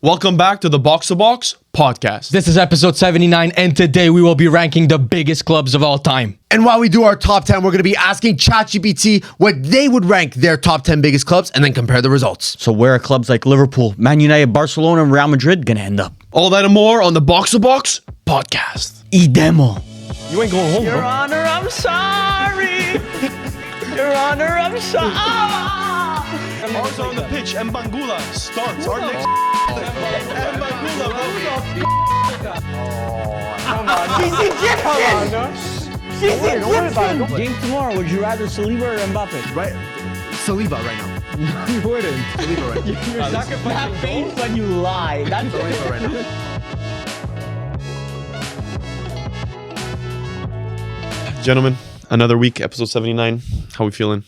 Welcome back to the Box2BOX podcast. This is episode 79, and today we will be ranking the biggest clubs of all time. And while we do our top 10, we're going to be asking ChatGPT what they would rank their top 10 biggest clubs and then compare the results. So where are clubs like Liverpool, Man United, Barcelona, and Real Madrid gonna end up? All that and more on the Box2BOX podcast. Idemo. You ain't going home, Your bro. Honor, I'm sorry. Your Honor, I'm sorry. Also on the pitch, Mbangula starts our next. Mbangula, bro. Game tomorrow, would you rather Saliba or Mbappe? Right? Saliba right now. You wouldn't. Saliba right now. You're sacrificing that face when you lie. That's Saliba right now. Gentlemen, another week, episode 79. How we feeling?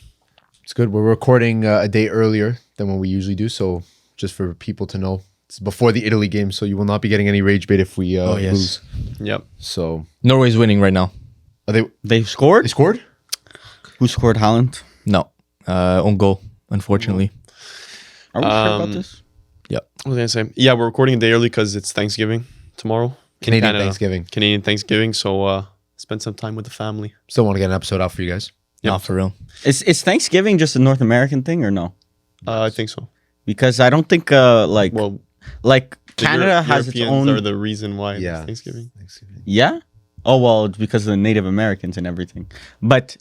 It's good. We're recording a day earlier than what we usually do. So just for people to know, it's before the Italy game. So you will not be getting any rage bait if we lose. Yep. So Norway's winning right now. are They scored? they scored? Who scored? Haaland? No, on goal, unfortunately. Are we sure about this? Yep. What was I gonna say? Yeah, we're recording a day early because it's Thanksgiving tomorrow. Canadian Canada. Thanksgiving. Canadian Thanksgiving. So spend some time with the family. Still want to get an episode out for you guys. Yep. Not for real. Is Thanksgiving just a North American thing or no? I think so. Because I don't think like Well, Canada has its Europeans own. are the reason why it's Yeah. Thanksgiving. Yeah? Oh, well, it's because of the Native Americans and everything. But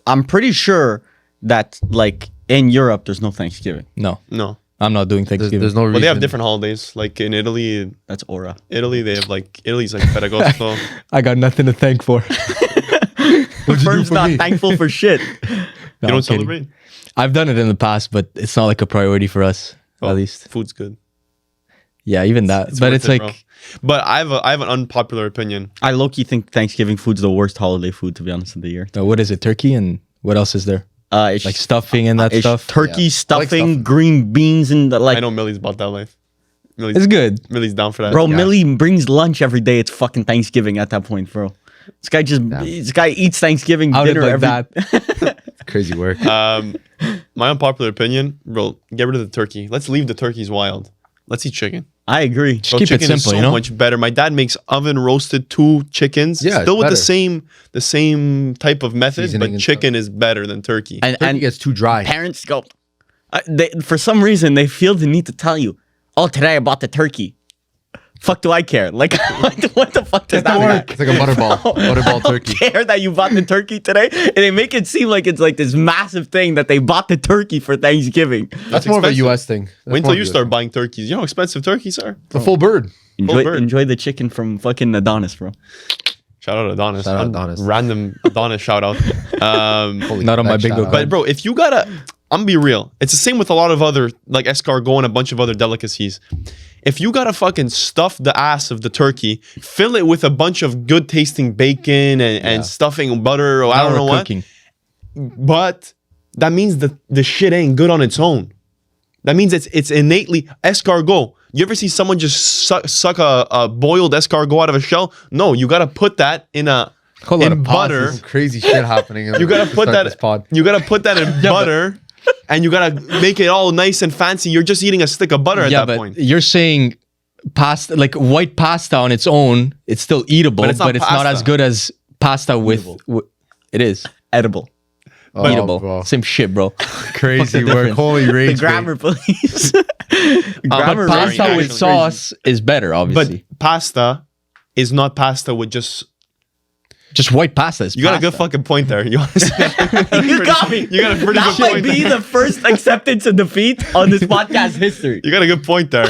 I'm pretty sure that, like, in Europe, there's no Thanksgiving. No, No. I'm not doing Thanksgiving. There's no reason. But they have different holidays. Like in Italy, That's Aura. they have like, Italy's like Ferragosto. I got nothing to thank for. Firm's not thankful for shit. No, You I'm don't kidding. celebrate? I've done it in the past, but it's not like a priority for us, Oh, at least. Food's good. Yeah, even that. But worth it's it, like, bro. But I have an unpopular opinion. I low-key think Thanksgiving food's the worst holiday food, to be honest, of the year. what is it? Turkey, and what else is there? It's Like stuffing and that it's stuff. turkey, Yeah. stuffing, stuffing. green beans, and I know Millie's about that life. It's good. Millie's down for that. bro, Mili brings lunch every day. It's fucking Thanksgiving at that point, bro. This guy eats Thanksgiving How did dinner like every. that? Crazy work. My unpopular opinion, bro, get rid of the turkey. Let's leave the turkeys wild. Let's eat chicken. I agree. Bro, keep it chicken is simple, so you know? much better. My dad makes oven roasted 2 chickens. Yeah, Still it's with better. the same type of method, Seasoning but and chicken is better than turkey. And Turkey gets too dry. parents go, for some reason, they feel the need to tell you, oh, today I bought the turkey. Fuck do I care? Like, what the fuck does that mean? It's like a butterball. Butterball turkey. Care that you bought the turkey today, and they make it seem like it's like this massive thing that they bought the turkey for Thanksgiving. That's more of a expensive. US thing. That's Wait more until of you a US start thing. buying turkeys. You know how expensive turkeys are? It's a full bird. bird. Enjoy the chicken from fucking Adonis, bro. Shout out Adonis. Shout out Adonis. Random Adonis shout out. Holy Not on my crap, bingo shout card. out. But bro, if you gotta, I'm gonna be real. It's the same with a lot of other like escargot and a bunch of other delicacies. If you gotta fucking stuff the ass of the turkey, fill it with a bunch of good tasting bacon and stuffing butter or I don't know what. Cooking. But that means the shit ain't good on its own. That means it's innately escargot. You ever see someone just suck a boiled escargot out of a shell? No, you gotta put that in Whole lot in of butter. Some crazy shit happening. You gotta put this pod. that. You gotta put that in butter, and you gotta make it all nice and fancy. You're just eating a stick of butter at Yeah, that but point. you're saying pasta, like white pasta on its own, it's still eatable, But but it's it's, not not as pasta. good as pasta with. It is Edible. Oh, eatable. bro. Same shit, bro. Crazy What's the work. difference? Holy The rage. grammar, please. But Grammar pasta actually with crazy. sauce is better, obviously. But pasta is not pasta with just. Just white pasta is You got a good pasta. fucking point there. You honestly, You got me. You got a pretty That good might point. be the first acceptance of defeat on this podcast history. You got a good point there.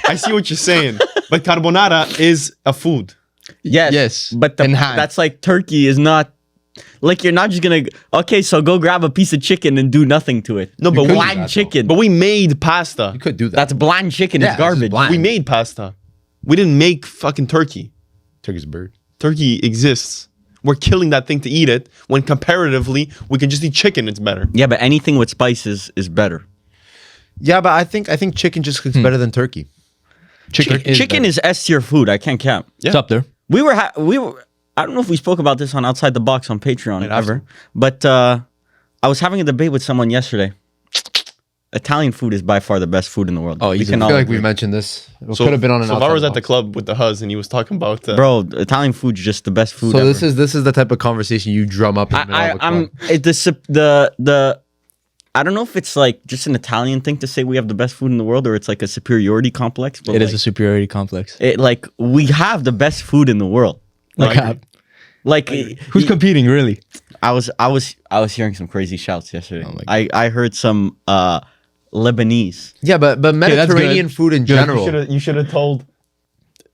I see what you're saying. But carbonara is a food. Yes, but Enhanced. that's like turkey is not. Like you're not just gonna okay, so go grab a piece of chicken and do nothing to it. No, but could we, do that, bland though. chicken. but we made pasta. You could do that. That's bland chicken. Yeah, It's garbage. it's bland. We made pasta. We didn't make fucking turkey. Turkey's a bird. Turkey exists. We're killing that thing to eat it when comparatively we can just eat chicken. It's better. Yeah, but anything with spices is better. Yeah, but I think chicken just cooks better than turkey. Chicken Chicken better. is S tier food. I can't count. Yeah. It's up there. We were. I don't know if we spoke about this on Outside the Box on Patreon Might have ever, but I was having a debate with someone yesterday. Italian food is by far the best food in the world. Oh, we easily. can I all feel like agree. we've mentioned this. It So, could have been on an so outside Varvar was at the box. club with the huzz and he was talking about. Bro, Italian food's just the best food So ever. this is the type of conversation you drum up in the middle of a club. I don't know if it's like just an Italian thing to say we have the best food in the world or it's like a superiority complex. But It is a superiority complex. like we have the best food in the world. Like Who's competing, really? I was hearing some crazy shouts yesterday. Oh my I heard some Lebanese. Yeah, but that's Mediterranean good. food in general. You should have told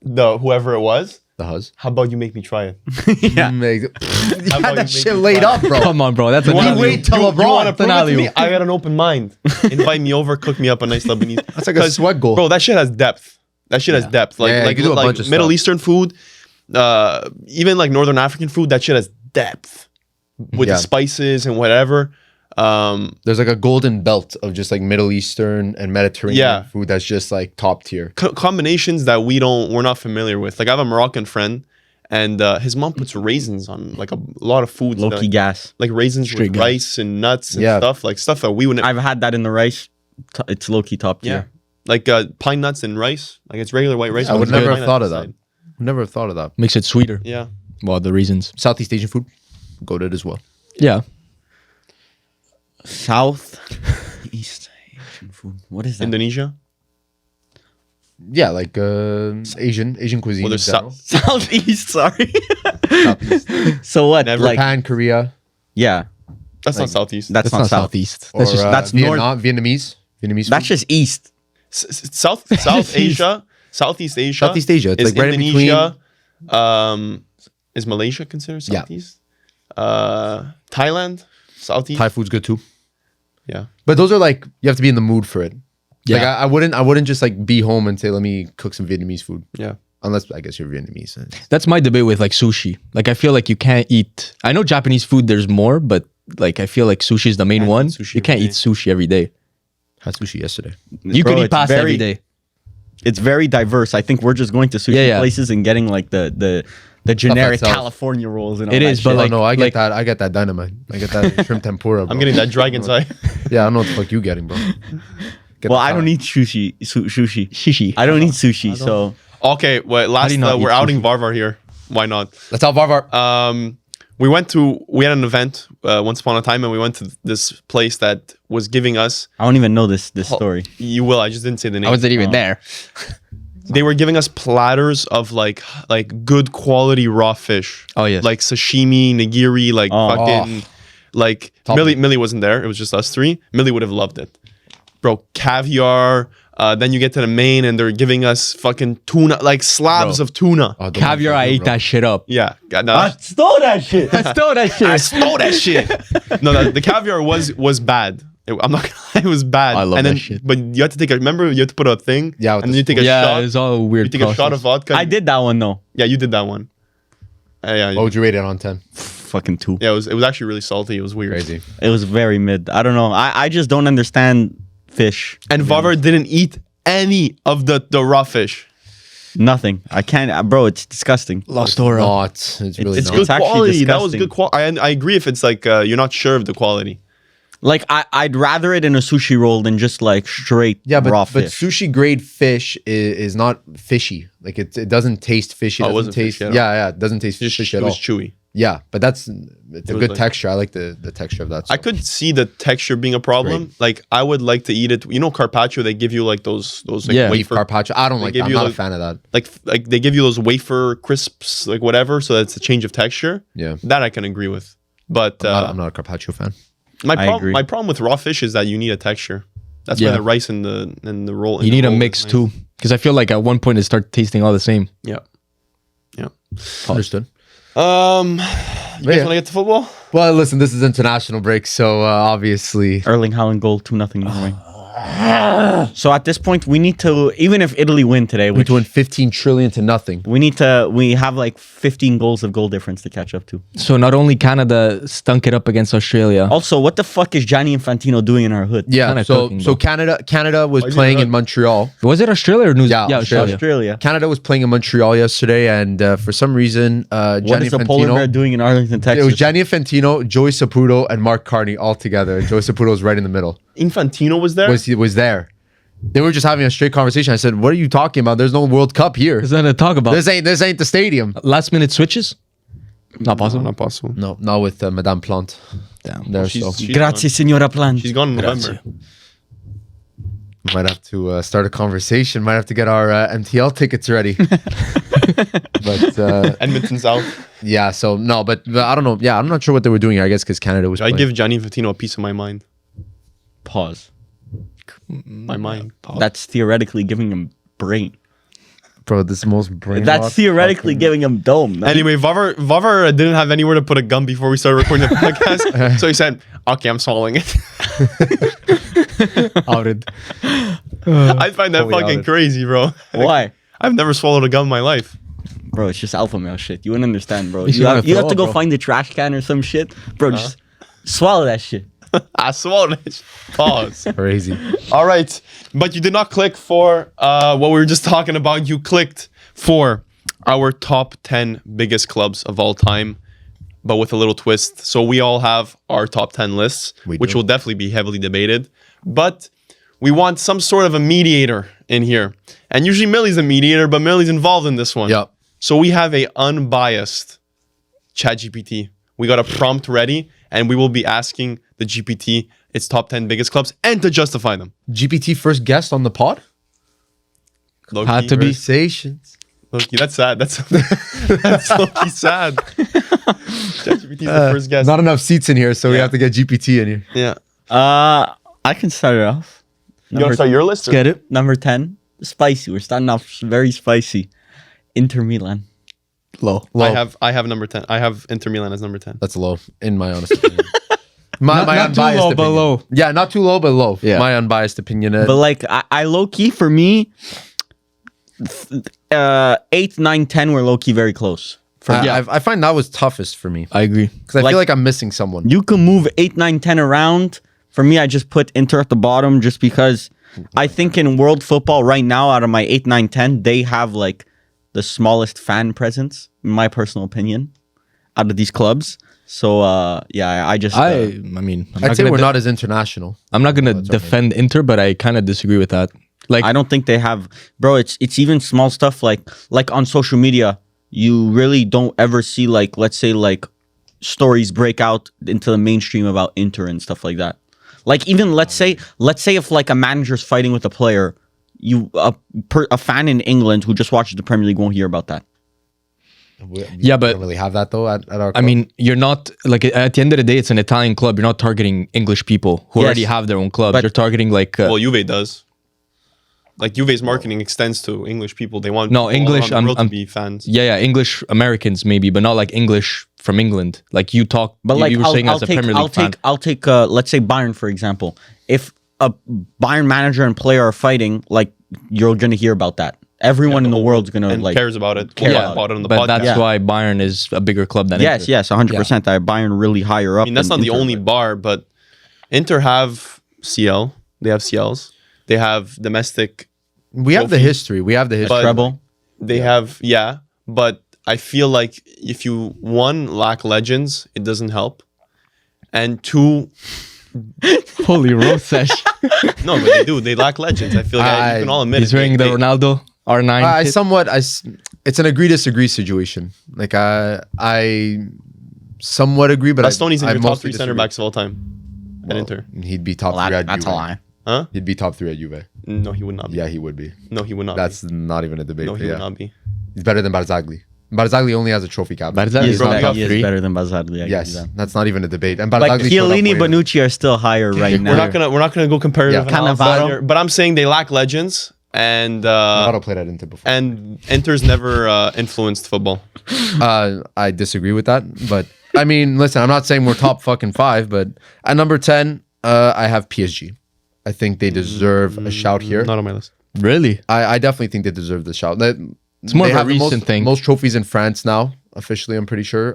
whoever it was. The huzz. How about you make me try it? Yeah. You about had you that make shit me laid try? up, bro. Come on, bro. That's an wanna alley-oop. wait till LeBron. You want to That's an prove it to me? alley-oop. I got an open mind. Invite me over, cook me up a nice Lebanese. That's like a sweat goal. Bro, that shit has depth. That shit has depth. Like Yeah, like, you can do a like bunch of Middle stuff. Eastern food, even like Northern African food, that shit has depth with Yeah. the spices and whatever. There's like a golden belt of just like Middle Eastern and Mediterranean Yeah. food that's just like top tier. Combinations that we're not familiar with. Like I have a Moroccan friend, and his mom puts raisins on like a lot of foods. Low key gas. like raisins Straight with gas. rice and nuts and Yeah. stuff that we wouldn't. I've had that in the rice. It's low key top Yeah, tier. like pine nuts and rice. Like it's regular white rice. I but would it's got never pine have thought nuts of that. inside. Never have thought of that. Makes it sweeter. Yeah, Well, the reasons. Southeast Asian food, goated as well. Yeah. South East Asian food. What is that? Indonesia. Yeah, like Asian cuisine. Well, in there's general. Southeast, sorry. Southeast. So what? Never. Like Japan, Korea, yeah. That's not southeast. That's not south. southeast. or That's just that's Vietnam, Vietnamese That's food. just east. South Asia, Southeast Asia. Southeast Asia. It's is like right in between. Indonesia. Is Malaysia considered Yeah. southeast? Thailand, southeast. Thai food's good too. Yeah. But those are like you have to be in the mood for it. Yeah. Like I wouldn't just like be home and say let me cook some Vietnamese food. Yeah. Unless I guess you're Vietnamese. That's my debate with like sushi. Like I feel like you can't eat. I know Japanese food. There's more, but like I feel like sushi is the main Can't one. eat sushi You can't every eat sushi every day. Had sushi yesterday. You Bro, could eat it's pasta very- every day. It's very diverse. I think we're just going to sushi Yeah, yeah. places and getting like the generic itself. California rolls and all It that is, shit. but Oh like- no, I get like- that. I get that dynamite. I get that shrimp tempura. Bro. I'm getting that dragon's eye. Yeah, I don't know what the fuck you getting, bro. Get well, the I don't top. eat sushi. Shishi. I don't eat sushi, so Okay, well, do last you not we're eat outing sushi? Varvar here. Why not? Let's have Varvar. We had an event once upon a time, and we went to this place that was giving us. I don't even know this story. You will. I just didn't say the name. I wasn't even there. They were giving us platters of like good quality raw fish. Oh, yes. Like sashimi, nigiri, like fucking like Top. Mili wasn't there. It was just us three. Mili would have loved it. Bro, caviar. Then you get to the main and they're giving us fucking tuna, like slabs Bro. of tuna. Oh, don't Caviar, make I me ate bro. that shit up. Yeah. No, I stole that shit. I stole that shit. I stole that shit. No, the caviar was bad. I'm not gonna lie, it was bad. I love and that then, shit. But you had to take a. Remember, you had to put a thing. Yeah, with and the then you take a Yeah, shot. it's all a weird. You take a shot of vodka. I did that one though. Yeah, you did that one. Yeah, What would you rate it on 10? Fucking 2. yeah. It was actually really salty. It was weird. Crazy. It was very mid. I don't know. I just don't understand fish. And Varvar didn't eat any of the raw fish. Nothing. I can't, bro. It's disgusting. Lost Ora. Not. It's really It's not. good It's actually quality. That was disgusting. good quality. I agree if it's like you're not sure of the quality. Like I'd rather it in a sushi roll than just like straight Yeah, raw but fish. sushi grade fish is not fishy. Like it doesn't taste fishy. Oh, it It doesn't wasn't taste. fishy at all. Yeah, it doesn't taste fishy It at was all. chewy. Yeah, but it's a was good like- texture. I like the texture of that. I could see the texture being a problem. Like I would like to eat it. You know, carpaccio. They give you like those like Yeah. beef wafer, carpaccio. I don't like. give That. I'm you, not a like- fan of that. like they give you those wafer crisps, like whatever. So that's a change of texture. Yeah, That I can agree with. But I'm not a carpaccio fan. agree. my problem with raw fish is that you need a texture. That's why Yeah. the rice and the roll. You need a mix too, because I feel like at one point it started tasting all the same. Yeah. Yeah. Understood. You guys yeah. want to get to football? Well, listen, this is international break, so obviously, Erling Haaland goal 2-0 Norway. So at this point, we need to, even if Italy win today, we which win 15 trillion to nothing. we have like 15 goals of goal difference to catch up to. So not only Canada stunk it up against Australia. Also, what the fuck is Gianni Infantino doing in our hood? Yeah, Kinda so cooking, so though. Canada was Why'd you playing do in that? Montreal. Was it Australia or New Zealand? Yeah, Australia. Australia. Canada was playing in Montreal yesterday, and for some reason, What Gianni is the polar bear Infantino. doing in Arlington, It Texas? was Gianni Infantino, Joey Saputo, and Mark Carney all together. Joey Saputo's right in the middle. Infantino was there. was there. They were just having a straight conversation. I said, "What are you talking about? There's no World Cup here. Is that to talk about? This ain't the stadium." Last minute switches? Not possible. Not possible. No, not with Madame Plante. Damn. There, She's- so she's Grazie, signora Plant. She's gone in November. might have to start a conversation. Might have to get our MTL tickets ready. But Edmonton's out. yeah, so no, but I don't know. Yeah, I'm not sure what they were doing here. I guess because Canada was. I playing. give Gianni Infantino a piece of my mind. Pause. My mind. That's theoretically giving him brain. Bro, this is the most brain. That's theoretically giving him dome. No? Anyway, Varvar didn't have anywhere to put a gun before we started recording the podcast. So he said, okay, I'm swallowing it. outed. I find that Totally fucking outed. crazy, bro. Why? I've never swallowed a gun in my life. Bro, it's just alpha male shit. You wouldn't understand, bro. Makes You you have, wanna you have throw to up, go bro. find the trash can or some shit. Bro, just swallow that shit. I swallowed it. Pause. Crazy. All right. But you did not click for what we were just talking about. You clicked for our top 10 biggest clubs of all time, but with a little twist. So we all have our top 10 lists, We which do. will definitely be heavily debated. But we want some sort of a mediator in here. And usually Mili's a mediator, but Mili's involved in this one. Yep. So we have a unbiased ChatGPT. We got a prompt ready, and we will be asking the GPT its top 10 biggest clubs and to justify them. GPT first guest on the pod. Low-key. Had to be. Conversations. Low-key, that's sad. That's low-key sad. ChatGPT is the first guest. Not enough seats in here, so we Yeah. have to get GPT in here. Yeah. I can start it off. You want to start your list? or- Get it? Number 10, spicy. We're starting off very spicy. Inter Milan. Low. Low. I have number 10. I have Inter Milan as number 10. That's low, in my honest opinion. My Not too unbiased low, but opinion. low. Yeah, not too low, but low. Yeah. My unbiased opinion. But like, I low key for me, 8, 9, 10 were low key very close. I find that was toughest for me I agree. because I Like- feel like I'm missing someone. You can move 8, 9, 10 around. For me, I just put Inter at the bottom just because I think in world football right now, out of my 8, 9, 10, they have like the smallest fan presence, in my personal opinion, out of these clubs. So yeah, I just I mean, I'd say we're not as international. I'm not gonna defend Inter, but I kind of disagree with that. Like, I don't think they have, bro. It's even small stuff like on social media, you really don't ever see like, let's say like stories break out into the mainstream about Inter and stuff like that. Like even let's say if like a manager's fighting with a player, a fan in England who just watches the Premier League won't hear about that. Yeah, We but don't really have that though at our. I club. mean, you're not like at the end of the day, it's an Italian club. You're not targeting English people who Yes. already have their own clubs. But- You're targeting like Well, Juve does. Like Juve's marketing extends to English people. They want No, people all English, around the world I'm- to be fans. yeah, English Americans maybe, but not like English from England. Like you talk, But you, like you were saying I'll as a take Premier League fan. I'll take let's say Bayern for example. If a Bayern manager and player are fighting, like you're gonna hear about that. Everyone in the world's gonna And like cares about it. care We'll about talk about it on the but podcast. that's Yeah. why Bayern is a bigger club than Yes, Inter. yes, 100%. I Bayern really higher up. I mean, that's than not the Inter, only but- bar, but Inter have CL. They have CLs. They have domestic. we have the trophy. history. We have the history. But treble. They have, yeah. But I feel like if you, one, lack legends, it doesn't help. And two, Holy roast sesh. no, but they do. They lack legends. I feel like you can all admit He's it. wearing the They- Ronaldo R9. I kit. somewhat. It's an agree disagree situation. Like I somewhat agree, but Bastoni's in I your top mostly 3 center disagree. backs of all time at Inter. He'd be top Well, 3 at that's a Juve. lie. Huh? He'd be top 3 at Juve. No, he would not be. Yeah, he would be. No, he would not That's not even a be. debate. No, he but would yeah. not be. He's better than Barzagli. Barzagli only has a trophy cap. Barzagli He is is, not better, top he is 3. better than Bazzagli. I give you Yes, that. that's not even a debate. And Barzagli Like showed up Chiellini, way early. Bonucci are still higher right now. We're not gonna go comparative. Yeah. analysis Cannavaro. here, but I'm saying they lack legends, and Auto played at Inter before. and Inter's never influenced football. I disagree with that, but I mean, listen, I'm not saying we're top fucking 5, but at number 10, I have PSG. I think they deserve a shout here. Not on my list. Really? I definitely think they deserve the shout. It's more of a recent thing. Most trophies in France now, officially. I'm pretty sure.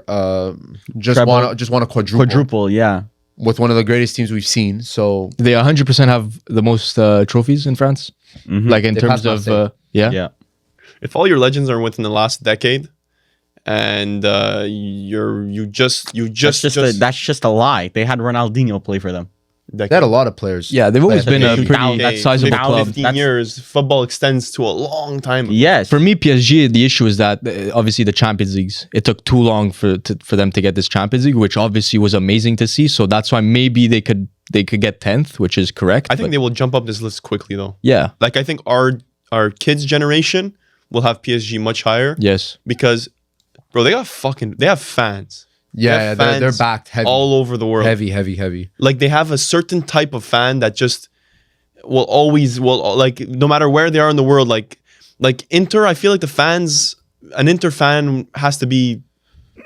Just Treble. want a quadruple, Quadruple, yeah. with one of the greatest teams we've seen. So They 100% have the most trophies in France. Like in They terms passed of, Marseille. yeah. Yeah. If all your legends are within the last decade, and you just That's just a lie. They had Ronaldinho play for them. They had a lot of players. Yeah, they've always been a They- pretty that sizable club. 15 years, football extends to a long time. Yes. For me, PSG, the issue is that obviously the Champions Leagues, it took too long for them to get this Champions League, which obviously was amazing to see. So that's why maybe they could get 10th, which is correct. I think they will jump up this list quickly though. Yeah. Like I think our kids' generation will have PSG much higher Yes. because, bro, they have fans. Yeah, They have they're fans backed heavy. all over the world. Heavy. Like they have a certain type of fan that just will always like no matter where they are in the world. Like Inter, I feel like an Inter fan has to be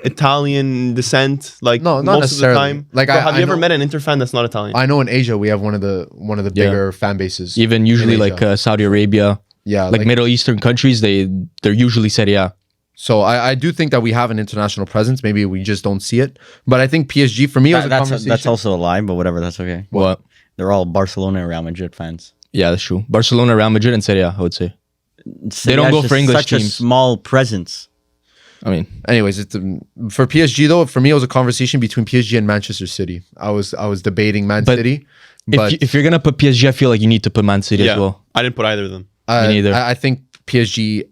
Italian descent. Like No, not most of the necessarily. time. Like, Bro, have I you ever know- met an Inter fan that's not Italian? I know in Asia we have one of the Yeah. bigger fan bases. Even usually in like Asia. Saudi Arabia, Yeah, like Middle Eastern countries, they're usually Serie A. So I do think that we have an international presence. Maybe we just don't see it. But I think PSG for me was a conversation. that's also a lie, but whatever, that's okay. What? They're all Barcelona and Real Madrid fans. Yeah, that's true. Barcelona, Real Madrid, and Serie A, I would say. They don't It's go just for English such teams. a small presence. I mean, Anyways, it's for PSG though. For me, it was a conversation between PSG and Manchester City. I was debating Man But City, but if you're gonna put PSG, I feel like you need to put Man City as well. I didn't put either of them. Me neither. I think PSG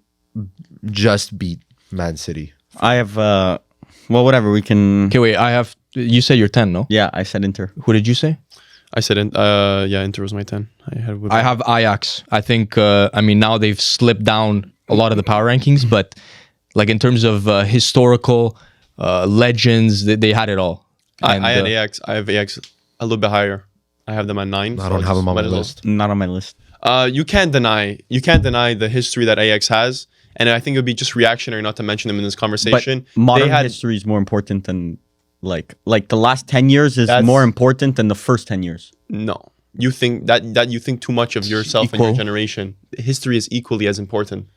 just beat Man City. I have, well, whatever, we can. Okay, wait. You said you're 10, no? Yeah, I said Inter. Who did you say? I said, Inter was my 10. I have Ajax. I think. I mean, now they've slipped down a lot of the power rankings, but like in terms of historical legends, they had it all. And, I had Ajax. I have Ajax a little bit higher. I have them at 9. I don't have them on my list. Not on my list. You can't deny the history that Ajax has, and I think it would be just reactionary not to mention them in this But conversation. modern They had history is more important than, like the last 10 years is That's- more important than the first 10 years. no. You think that you think too much of yourself and your Equal. generation. History is equally as important.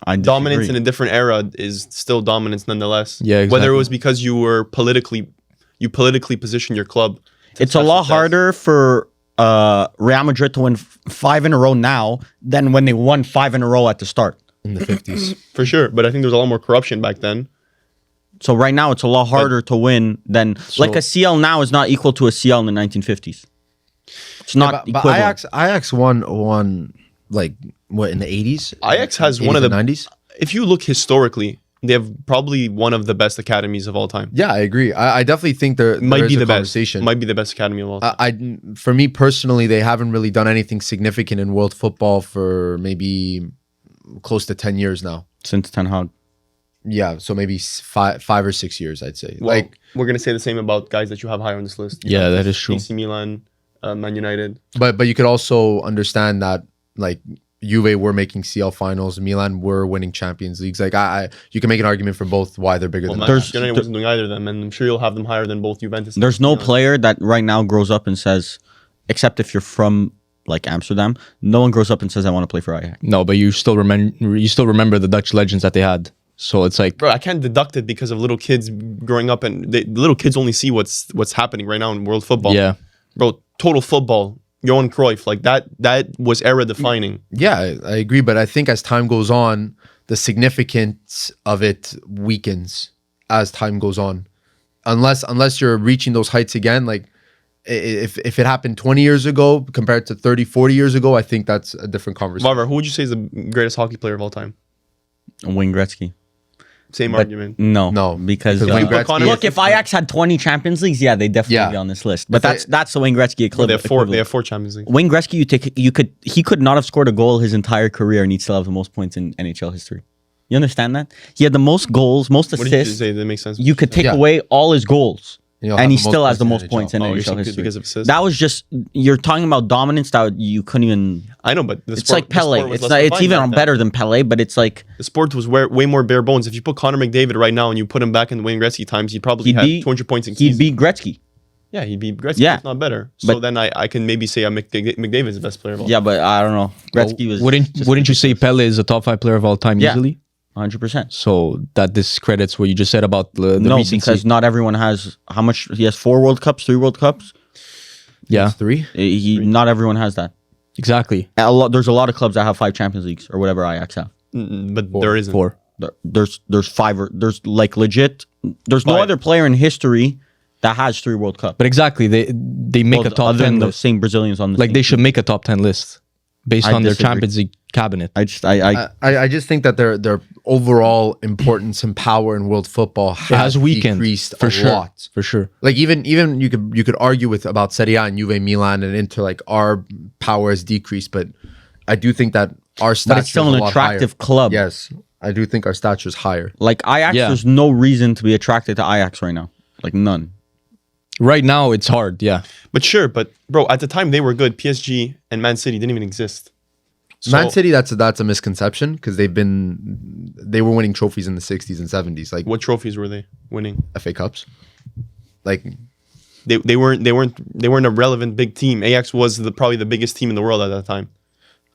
I Dominance in disagree. a different era is still dominance nonetheless. Yeah, Whether exactly. it was because you politically positioned your club. to It's a such lot success. harder for Real Madrid to win 5 in a row now than when they won 5 in a row at the start. In the 50s. for sure. But I think there was a lot more corruption back then. So right now it's a lot harder to win than like a CL now is not equal to a CL in the 1950s. It's not but equivalent. Ajax won like what in the 80s? Ajax has one of the 90s. If you look historically, they have probably one of the best academies of all time. Yeah, I agree. I definitely think there Might is be a the best. conversation. Might be the best academy of all time. For me personally, they haven't really done anything significant in world football for maybe close to 10 years now. Since Ten Hag. Yeah, so maybe 5 or 6 years, I'd say. Well, like, we're gonna say the same about guys that you have higher on this list. Yeah, that is true. AC Milan, Man United. but you could also understand that like Juve were making CL finals, Milan were winning Champions Leagues. Like you can make an argument for both why they're bigger Well, than Man us. United wasn't doing either of them, and I'm sure you'll have them higher than both Juventus. and There's no Milan. player that right now grows up and says, except if you're from like Amsterdam, no one grows up and says I want to play for Ajax. No, but you still remember the Dutch legends that they had. So it's like, Bro, I can't deduct it because of little kids growing up, and little kids only see what's happening right now in world football. yeah, Bro, total football. Johan Cruyff, like that was era defining. Yeah, I agree. But I think as time goes on, the significance of it weakens as time goes on. Unless you're reaching those heights again, like if it happened 20 years ago compared to 30, 40 years ago, I think that's a different conversation. Varvar, who would you say is the greatest hockey player of all time? Wayne Gretzky. Same But argument. No, because because Wayne Gretzky- Gretzky. look, if Ajax had 20 Champions Leagues, yeah, they definitely Yeah. be on this list. But If they- that's the Wayne Gretzky They equivalent. have four. They have 4 Champions League. Wayne Gretzky, he could not have scored a goal his entire career, and he'd still have the most points in NHL history. You understand that? He had the most goals, most What did you assists. say? That makes sense. You could take Yeah. away all his goals, You'll and have he the most still has the points most in points in Oh, you're NHL saying history. because of assists? That was just you're talking about dominance that you couldn't even. I know, but It's like Pele. It's even better than Pele, but it's like The sport was way more bare bones. If you put Connor McDavid right now and you put him back in Wayne Gretzky times, he'd probably He'd have be- 200 points in he'd season. beat Gretzky. Yeah, he'd be Gretzky. Yeah. If not better. So But- then I can maybe say McDavid's the best player of all. Yeah, but I don't know. Gretzky was wouldn't you say Pele is a top 5 player of all time Yeah. easily? 100%. So that discredits what you just said about the No, recency. because not everyone has how much he has 4 World Cups, 3 World Cups. Yeah, 3. Not everyone has that. exactly. There's a lot of clubs that have 5 Champions Leagues or whatever Ajax have. But there isn't. 4. There's 5 or there's like legit. There's no 5. other player in history that has 3 World Cups. But exactly, they make a top other 10 than the list. same Brazilians on the Like team. they should make a top 10 list based I on their disagree. Champions League cabinet. I just think that their overall importance and power in world football has weakened decreased for a sure. lot. For sure. Like even you could argue with about Serie A and Juve, Milan, and Inter. Like our power has decreased, but I do think that our stature But it's still is a an lot attractive higher. club. Yes, I do think our stature is higher. Like Ajax, Yeah. there's no reason to be attracted to Ajax right now. Like none. Right now, it's hard. Yeah. But sure, but bro, at the time they were good. PSG and Man City didn't even exist. So, Man City, that's a misconception because they were winning trophies in the 60s and 70s, like what trophies were they winning? FA Cups. Like They weren't a relevant big team. Ajax was probably the biggest team in the world at that time.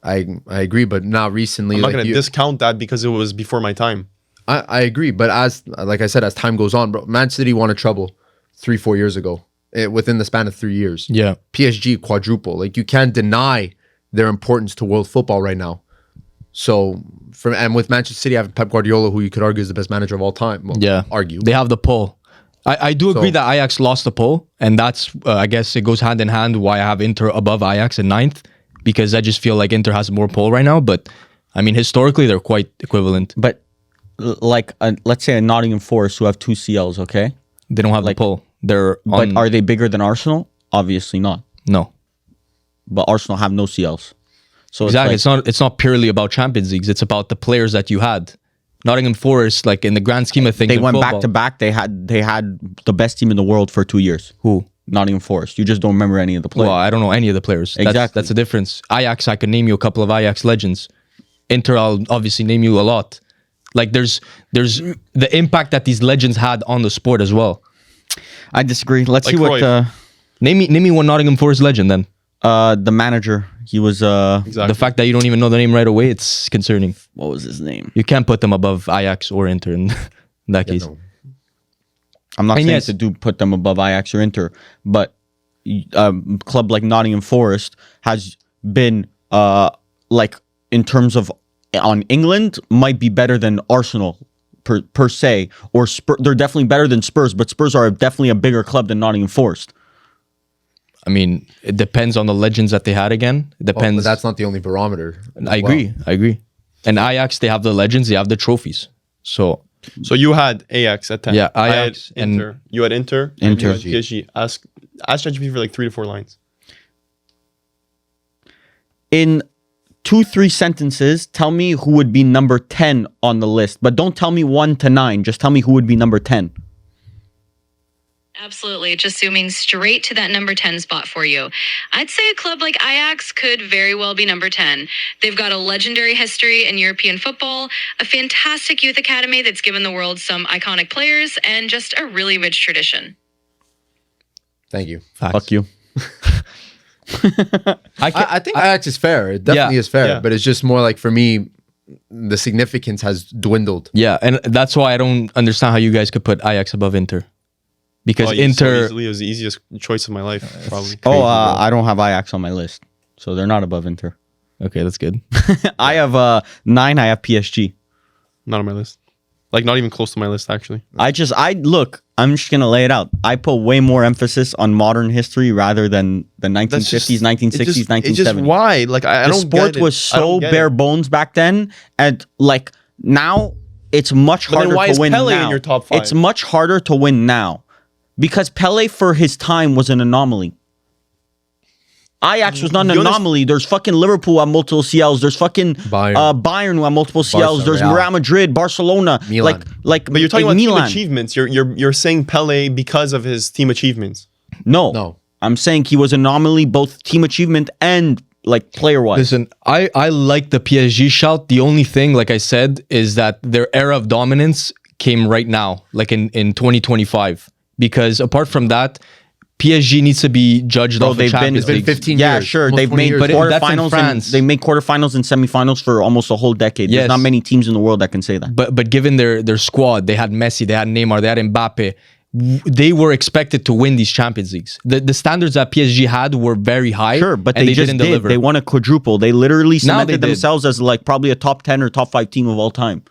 I agree, but now recently, I'm not like gonna discount that because it was before my time. I agree, but like I said, as time goes on, bro, Man City won a treble 3-4 years ago, within the span of 3 years. Yeah. PSG quadruple. Like you can't deny their importance to world football right now. So and with Manchester City having Pep Guardiola, who you could argue is the best manager of all time. Well, Yeah. argue. They have the pull. I do agree So- that Ajax lost the pull, and that's, I guess it goes hand in hand why I have Inter above Ajax in 9th, because I just feel like Inter has more pull right now. But I mean, historically, they're quite equivalent. But like let's say a Nottingham Forest who have 2 CLs, okay? They don't have the pull. They're But on, are they bigger than Arsenal? Obviously not. no. But Arsenal have no CLs. So Exactly. it's like, It's not purely about Champions Leagues. It's about the players that you had. Nottingham Forest, like in the grand scheme of things, they in went football, back to back. They had the best team in the world for 2 years. Who? Nottingham Forest. You just don't remember any of the players. Well, I don't know any of the players. Exactly. That's the difference. Ajax, I could name you a couple of Ajax legends. Inter, I'll obviously name you a lot. Like there's the impact that these legends had on the sport as well. I disagree. Let's Like see what Cruyff. Name me one Nottingham Forest legend then. the manager. He was Exactly. The fact that you don't even know the name right away, it's concerning. what was his name? You can't put them above Ajax or Inter in that case. No. I'm not And saying yes- to put them above Ajax or Inter, but a club like Nottingham Forest has been like in terms of on England might be better than Arsenal per se, or they're definitely better than Spurs, but Spurs are definitely a bigger club than Nottingham Forest. I mean, it depends on the legends that they had again. It But depends. that's not the only barometer. I agree. And Ajax, they have the legends, they have the trophies. So So you had Ajax at 10. Yeah, I had Ajax and- Inter. You had Inter. and Inter. You had PSG. Ask ChatGPT for like 3 to 4 lines. In 2-3 sentences, tell me who would be number 10 on the list, but don't tell me 1 to 9. Just tell me who would be number 10. Absolutely. Just zooming straight to that number 10 spot for you. I'd say a club like Ajax could very well be number 10. They've got a legendary history in European football, a fantastic youth academy that's given the world some iconic players, and just a really rich tradition. Thank you. facts. Fuck you. I think Ajax is fair. It definitely Yeah, is fair. yeah. But it's just more like for me, the significance has dwindled. Yeah, and that's why I don't understand how you guys could put Ajax above Inter. Because Oh, so Inter, easily, it was the easiest choice of my life, probably. Oh, Crazy, bro. I don't have Ajax on my list, so they're not above Inter. okay, that's good. I have 9. I have PSG. Not on my list. Like, not even close to my list, actually. Look. I'm just gonna lay it out. I put way more emphasis on modern history rather than the 1950s, 1960s, 1970s. It's just why? Like, I The don't sport get it. was I don't so get bare it. bones back then, and like now it's much But then harder why to is win Pele in now. your top 5? It's much harder to win now because Pele for his time was an anomaly. Ajax was not an You understand- anomaly. There's fucking Liverpool who have multiple CLs. There's fucking Bayern who have multiple CLs. There's Real. Real Madrid, Barcelona, Milan. like. But you're talking about Milan. team achievements. You're saying Pele because of his team achievements. No. I'm saying he was an anomaly, both team achievement and like player wise. Listen, I like the PSG shout. The only thing, like I said, is that their era of dominance came right now, like in 2025. Because apart from that, PSG needs to be judged Bro, off they've the been, Champions been League. 15 yeah, years. sure. Almost They've 20 made years. But that's in quarterfinals and France. they made quarterfinals and semifinals for almost a whole decade. Yes. There's not many teams in the world that can say that. But given their squad, they had Messi, they had Neymar, they had Mbappe. They were expected to win these Champions Leagues. The standards that PSG had were very high. Sure, but and they just didn't did. deliver. They won a quadruple. They literally Now cemented they did. themselves as like probably a top 10 or top 5 team of all time.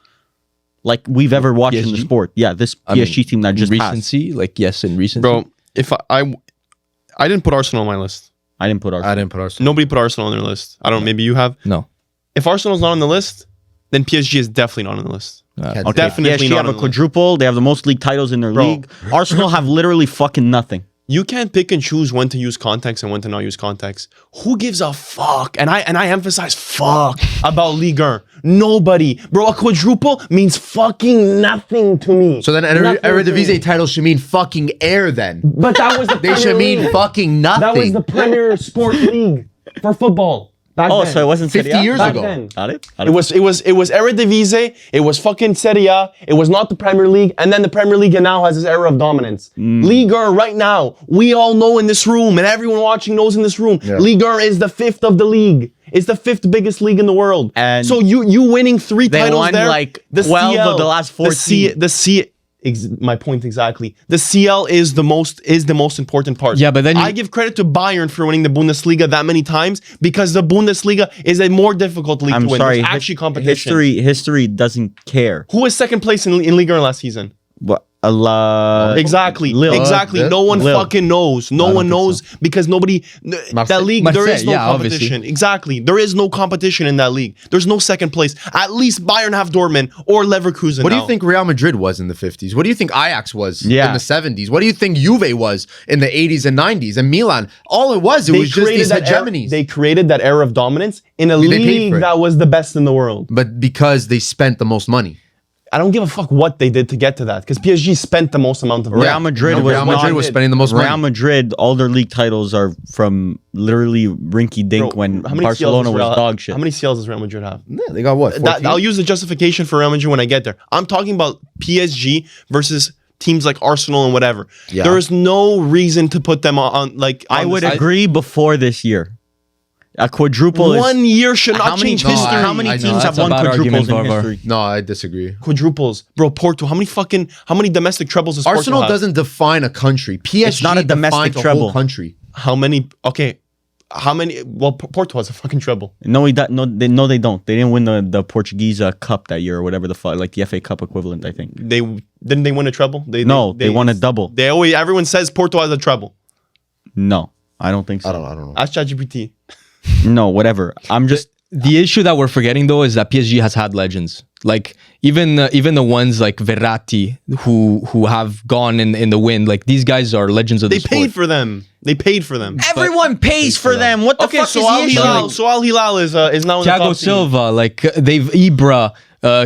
Like we've ever watched in the PSG? sport. Yeah, this I mean, PSG team that just passed. recency, like yes, in recency. Bro, if I didn't put Arsenal on my list. I didn't put Arsenal. I didn't put Arsenal. Nobody put Arsenal on their list. I don't know. Maybe you have. No. If Arsenal's not on the list, then PSG is definitely not on the list. Can't Okay, Definitely PSG not have a on the list. quadruple. They have the most league titles in their Bro. league. Arsenal have literally fucking nothing. You can't pick and choose when to use context and when to not use context. Who gives a fuck? And I emphasize fuck about Ligue 1. Nobody. Bro, a quadruple means fucking nothing to me. So then Nothing to me. Eredivisie title should mean fucking air then. But that was the They should mean fucking nothing. That was the Premier Sport League for football. Back Oh, then. so it wasn't 50 Serie A? years Back ago. then. Got it? It was Eredivisie, it was fucking Serie A, it was not the Premier League, and then the Premier League now has this era of dominance. Ligue 1 right now, we all know in this room, and everyone watching knows in this room, Ligue 1 is the 5th of the league. It's the 5th biggest league in the world. And so you winning 3 they titles won, there, like, 12 of the last 14. My point exactly. The CL is the most important part. Yeah, but then I give credit to Bayern for winning the Bundesliga that many times because the Bundesliga is a more difficult league I'm to win. sorry. There's actually competition. History doesn't care. Who was second place in Ligue 1 last season? What? Allah. Exactly. Lille. Exactly. Lille. No one Lille. fucking knows. No one knows because nobody. That Marseille. league, there is Marseille, no yeah, obviously. competition. Exactly. There is no competition in that league. There's no second place. At least Bayern have Dortmund or Leverkusen. What do now. you think Real Madrid was in the 50s? What do you think Ajax was Yeah. in the 70s? What do you think Juve was in the 80s and 90s? And Milan, all it was just these hegemonies. They created that era of dominance in a They paid league for it. that was the best in the world. But because they spent the most money. I don't give a fuck what they did to get to that because PSG spent the most amount of money. Real Madrid No, was Real Madrid not- was spending the most Real money. Madrid, all their league titles are from literally rinky dink Bro, when how many Barcelona CLs does was Real- dog shit. How many CLs does Real Madrid have? Yeah, they got what? 14? I'll use the justification for Real Madrid when I get there. I'm talking about PSG versus teams like Arsenal and whatever. Yeah. There is no reason to put them on like. I on would this- agree before this year. A quadruple is... One year should not change No, history. How many I know. teams have That's a won bad quadruples argument, in Varvar. history? No, I disagree. Quadruples, bro. Porto. How many domestic trebles does Porto Arsenal have? doesn't define a country. PSG It's not a domestic defines a treble. whole country. How many? Okay. How many? Well, Porto has a fucking treble. No, they don't. They didn't win the Portuguese cup that year or whatever the fuck, like the FA Cup equivalent, I think. They didn't they win a treble? They won a double. They always everyone says Porto has a treble. No, I don't think so. I don't know. Ask ChatGPT. No, whatever. I'm just... The issue that we're forgetting though is that PSG has had legends. Like even the ones like Verratti who have gone in the wind. Like these guys are legends of They the sport. paid for them. They paid for them. Everyone pays for them. What the Okay, fuck so is Al the issue? Hilal. So Al Hilal is now in the top Thiago team. Silva, like they've Ibra,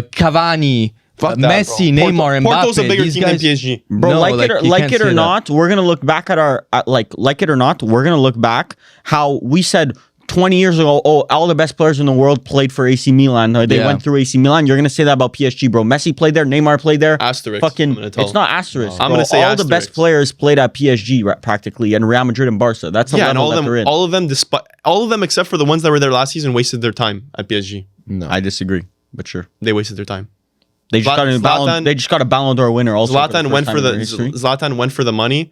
Cavani, Fuck that, Messi, bro. Neymar, Mbappe. Porto's a bigger these team guys, than PSG. Bro, No, like like, it you or can't say that. not, we're gonna look back at our like it or not, we're gonna look back how we said 20 years ago, oh, all the best players in the world played for AC Milan. They Yeah. went through AC Milan. You're gonna say that about PSG, bro. Messi played there, Neymar played there. Asterisk, I'm Fucking, gonna tell. it's not asterisk. I'm bro. gonna say all the best asterisk. players played at PSG practically, and Real Madrid and Barca. That's the Yeah, and level that they're in. all of them, except for the ones that were there last season, wasted their time at PSG. I disagree, but sure. They wasted their time. They just got a Ballon d'Or winner. Also, Zlatan went for the money.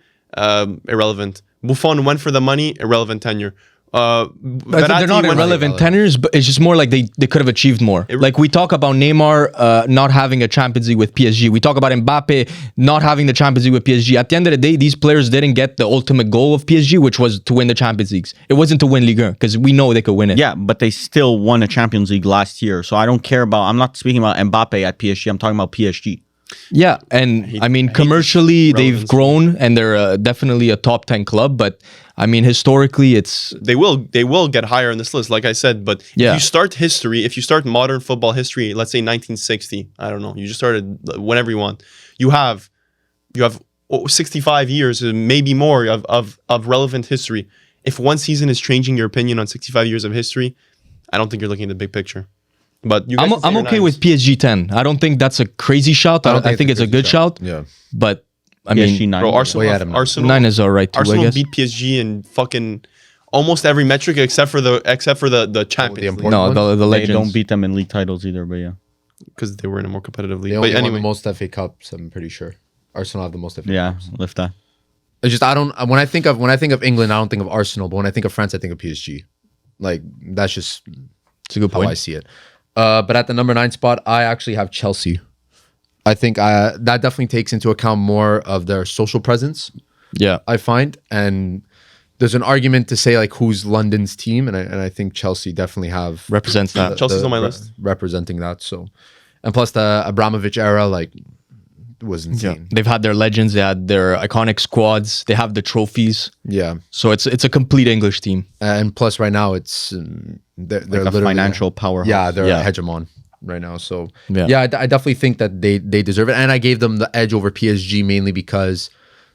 Irrelevant. Buffon went for the money. Irrelevant tenure. I think they're Verratti not went- irrelevant tenors, but it's just more like they could have achieved more. Like we talk about Neymar not having a Champions League with PSG. We talk about Mbappe not having the Champions League with PSG. At the end of the day, these players didn't get the ultimate goal of PSG, which was to win the Champions Leagues. It wasn't to win Ligue 1 because we know they could win it. Yeah, but they still won a Champions League last year. So I don't care about... I'm not speaking about Mbappe at PSG. I'm talking about PSG. Yeah, and I mean hate commercially this they've relevance. grown and they're definitely a top 10 club. But I mean historically, it's They will get higher in this list, like I said. But Yeah. if you start modern football history, let's say 1960, I don't know, you just started whenever you want. You have 65 years, maybe more of relevant history. If one season is changing your opinion on 65 years of history, I don't think you're looking at the big picture. But you guys can say I'm your okay nines. with PSG 10. I don't think that's a crazy shout. I think it's a good shout. Yeah. But I PSG mean, 9. Bro, Arsenal, Way ahead of Arsenal, 9 is alright too. I Arsenal guess. beat PSG in fucking almost every metric except for the Champions League important No, ones? the They legends. don't beat them in league titles either, but yeah. because they were in a more competitive league. They only But won anyway, the most FA Cups, I'm pretty sure. Arsenal have the most FA Yeah, Cups. lift that. It's just when I think of England, I don't think of Arsenal, but when I think of France, I think of PSG. Like that's just It's a good how point. I see it. But at the number 9 spot, I actually have Chelsea. I think that definitely takes into account more of their social presence. Yeah. I find, and there's an argument to say like who's London's team, and I think Chelsea definitely have Represents that. Chelsea's on my list. representing that. So, and plus the Abramovich era like was Yeah. insane. They've had their legends, they had their iconic squads, they have the trophies. Yeah, So it's a complete English team. and plus right now it's they're Like a literally financial powerhouse. Yeah, they're Yeah. a hegemon right now. So Yeah. yeah, I definitely think that they deserve it, and I gave them the edge over PSG mainly because,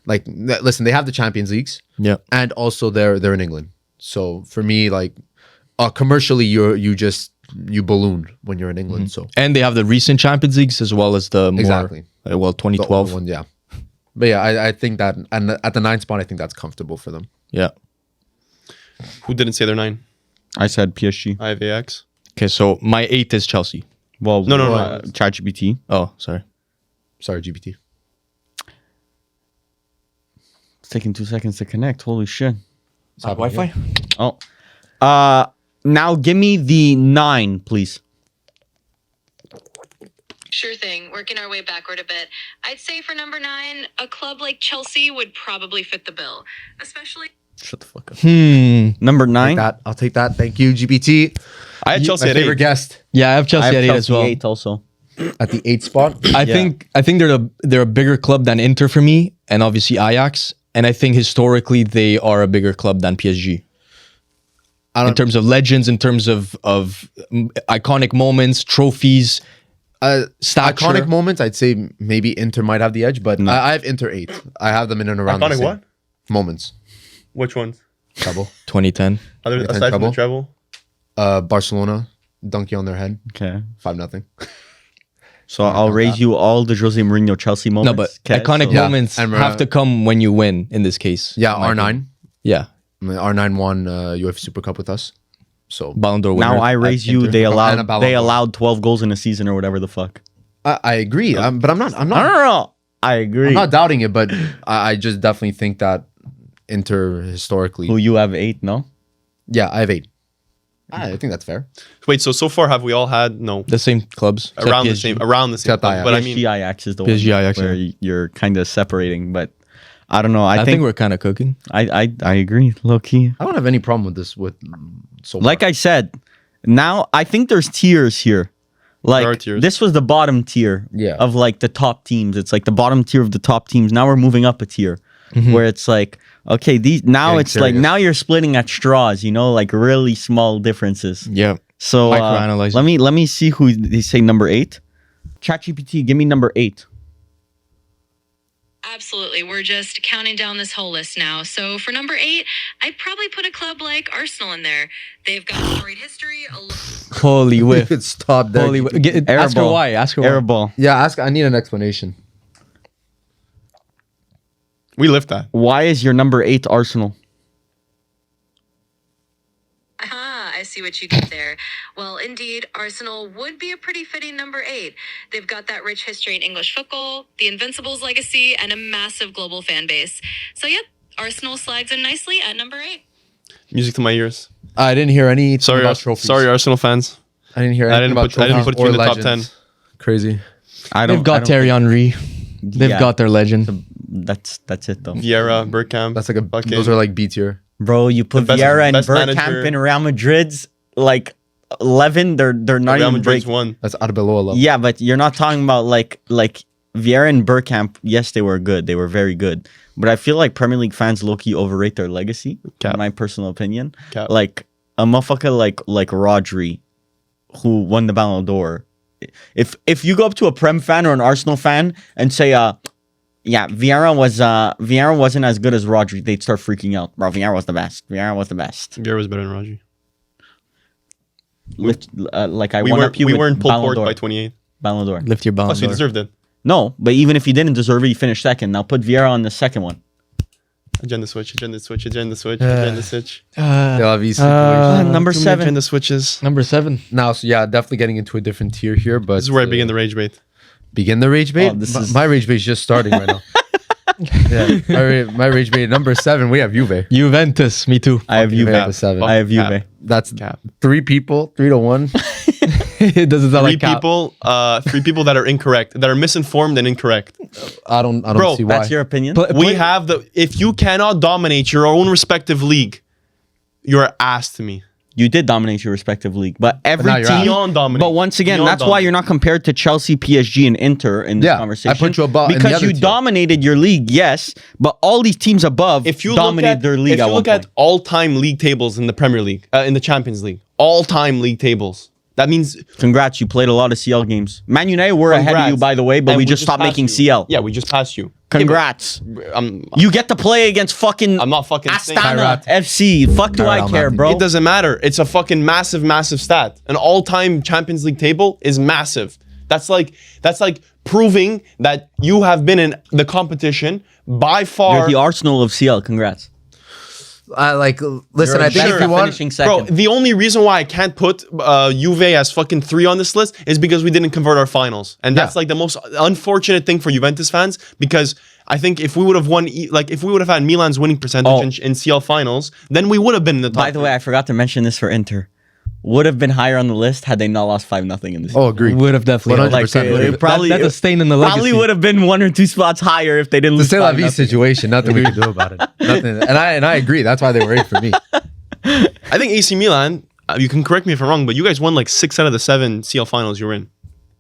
like, listen, they have the Champions Leagues, Yeah. and also they're in England. So for me, like, commercially, you balloon when you're in England. So And they have the recent Champions Leagues as well as the more, Exactly. well, the 2012. old one, yeah. But yeah, I think that, and at the 9th spot, I think that's comfortable for them. Yeah. Who didn't say their 9? I said PSG. I have Ajax. Okay, so my 8 is Chelsea. Well, No. ChatGPT. Oh, sorry. Sorry, GPT. It's taking 2 seconds to connect. Holy shit. Wi-Fi? Oh. Now give me the 9, please. Sure thing. Working our way backward a bit. I'd say for number 9, a club like Chelsea would probably fit the bill, especially. Shut the fuck up. Hmm. Number 9. I'll take that. Thank you, GPT. I had Chelsea My at favorite 8. guest Yeah, I have I Chelsea have at 8 Chelsea as well. 8 also. at the 8th spot. I Yeah. think they're a bigger club than Inter for me, and obviously Ajax. And I think historically they are a bigger club than PSG. In terms of legends, in terms of iconic moments, trophies, stature. Iconic moments, I'd say maybe Inter might have the edge, but I have Inter 8. I have them in and around the Iconic same what? moments. Which ones? Treble. 2010. Aside from the treble? Barcelona, donkey on their head, Okay. 5-0. So I'll raise you all the Jose Mourinho Chelsea moments. No, but Okay, iconic so- Yeah, moments and, have to come when you win, in this case. Yeah, R9. Yeah. I mean, R9 won UEFA Super Cup with us. So Ballon d'Or winner. Now I raise you. Inter. They And a allowed Ballon d'Or. 12 goals in a season or whatever the fuck. I agree, but I'm not. I agree. I'm not doubting it, but I just definitely think that Inter historically. Who you have 8? No. Yeah, I have 8. I think that's fair. Wait, so far have we all had The same clubs. except around the PSG. same Except club, Ajax. but I PSG mean Ajax is the PSG one Ajax, where you're kind of separating, but I don't know. I think we're kind of cooking. I agree, low key. I don't have any problem with this. So far. Like I said, now I think there's tiers here. There are Like tiers. this was the bottom tier Yeah. of like the top teams. It's like the bottom tier of the top teams. Now we're moving up a tier where it's like, okay, these now Getting it's like serious. now you're splitting at straws, like really small differences. Yeah. So Microanalyzing. let me see who they say number 8. ChatGPT, give me number 8. Absolutely. We're just counting down this whole list now. So for number 8, I'd probably put a club like Arsenal in there. They've got storied history. Holy you whiff. could stop there. Holy whiff. Ask her why. Ask her why. Airball. Yeah, I need an explanation. we lift that. Why is your number 8 Arsenal? I see what you did there. Well, indeed, Arsenal would be a pretty fitting number 8. They've got that rich history in English football, the Invincibles legacy, and a massive global fan base. So, yep, Arsenal slides in nicely at number 8. Music to my ears. I didn't hear any. Sorry, about trophies. sorry, Arsenal fans. I didn't hear I anything didn't about trophies put you or in the top legends. Crazy. They've got Terry Henry. They've Yeah. got their legend. That's it though. Vieira, Bergkamp. That's like a. Fucking- Those are like B tier. Bro, you put The best- Vieira and best Bergkamp manager. in Real Madrid's like 11. They're not Real even Madrid's break. won. That's Arbeloa level. Yeah, but you're not talking about like Vieira and Bergkamp. Yes, they were good. They were very good. But I feel like Premier League fans low-key overrate their legacy. Cap. In my personal opinion. Cap. Like a motherfucker like Rodri, who won the Ballon d'Or. If you go up to a Prem fan or an Arsenal fan and say, yeah, Vieira wasn't as good as Rodri, they'd start freaking out. Bro, Vieira was the best. Vieira was the best. Vieira was better than Rodri. Like I We won weren't up you we with weren't pulled Ballon forward d'Or. by 28. Ballon d'Or. Lift your Oh, Ballon so he d'Or. deserved it. No, but even if he didn't deserve it, he finished second. Now put Vieira on the second one. Agenda switch, agenda switch, agenda switch, agenda switch. They'll have these situations. Number Too many 7. agenda switches. Number 7. Now, so yeah, definitely getting into a different tier here, but This is where I begin the rage bait. begin the rage bait. Oh, this is- My rage bait is just starting right now. Yeah, my rage bait number 7. We have Juve. Juventus. Me too. I have Juve Juve. at the 7. I have Cap. Juve. That's Cap. 3 people, 3-1. It doesn't sound Three like cap. people, that are incorrect, that are misinformed and incorrect. I don't Bro, see why. That's your opinion. We have if you cannot dominate your own respective league, you're ass to me. You did dominate your respective league, but every now you're team. Beyond dominate. But once again, Beyond that's why dominate. you're not compared to Chelsea, PSG, and Inter in this Yeah, I conversation. put you above in the because other you tier. dominated your league, yes, but all these teams above If you dominated their league. if you at look one at point. all-time league tables in the Premier League, in the Champions League, all-time league tables. That means Congrats, you played a lot of CL games. Man United were ahead of you, congrats. by the way, but And we just stopped passed making you. CL. Yeah, we just passed you. Congrats. I'm You get to play against fucking I'm not fucking saying- Astana FC. Fuck do I Kyrat, care, man. bro? It doesn't matter. It's a fucking massive stat. An all-time Champions League table is massive. That's like proving that you have been in the competition by far. You're the Arsenal of CL. Congrats. Listen, I think Better if you at want, finishing second. Bro, the only reason why I can't put Juve as fucking 3 on this list is because we didn't convert our finals. And that's Yeah. like the most unfortunate thing for Juventus fans, because I think if we would have won, if we would have had Milan's winning percentage in CL finals, then we would have been in the top. By the way, I forgot to mention this for Inter. Would have been higher on the list had they not lost 5-0 in this. oh, agreed. Would have definitely. 100% Like, would've. it probably that's a stain in the legacy. Probably would have been 1 or 2 spots higher if they didn't The lose. C'est la vie 5-0. situation. Nothing we can do about it. Nothing. And I agree. That's why they were 8 for me. I think AC Milan, you can correct me if I'm wrong, but you guys won like 6 out of the 7 CL finals you were in.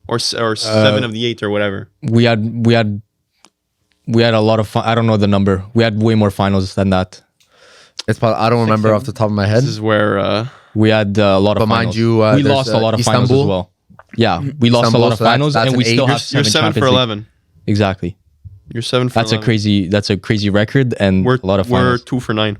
Or 7 of the 8 or whatever. we had a lot of fun. I don't know the number. We had way more finals than that. It's probably, I don't remember off the top of my head. This is where We had a lot of But finals. mind you, we there's, lost a lot of finals as Istanbul. well. Yeah, we lost a Istanbul, lot of so that's- finals, that's and an we still eight. have you're 7 7 for Champions League. 11. Exactly. You're 7 for That's 11. that's a crazy record, and We're a lot of we're finals. 2 for 9.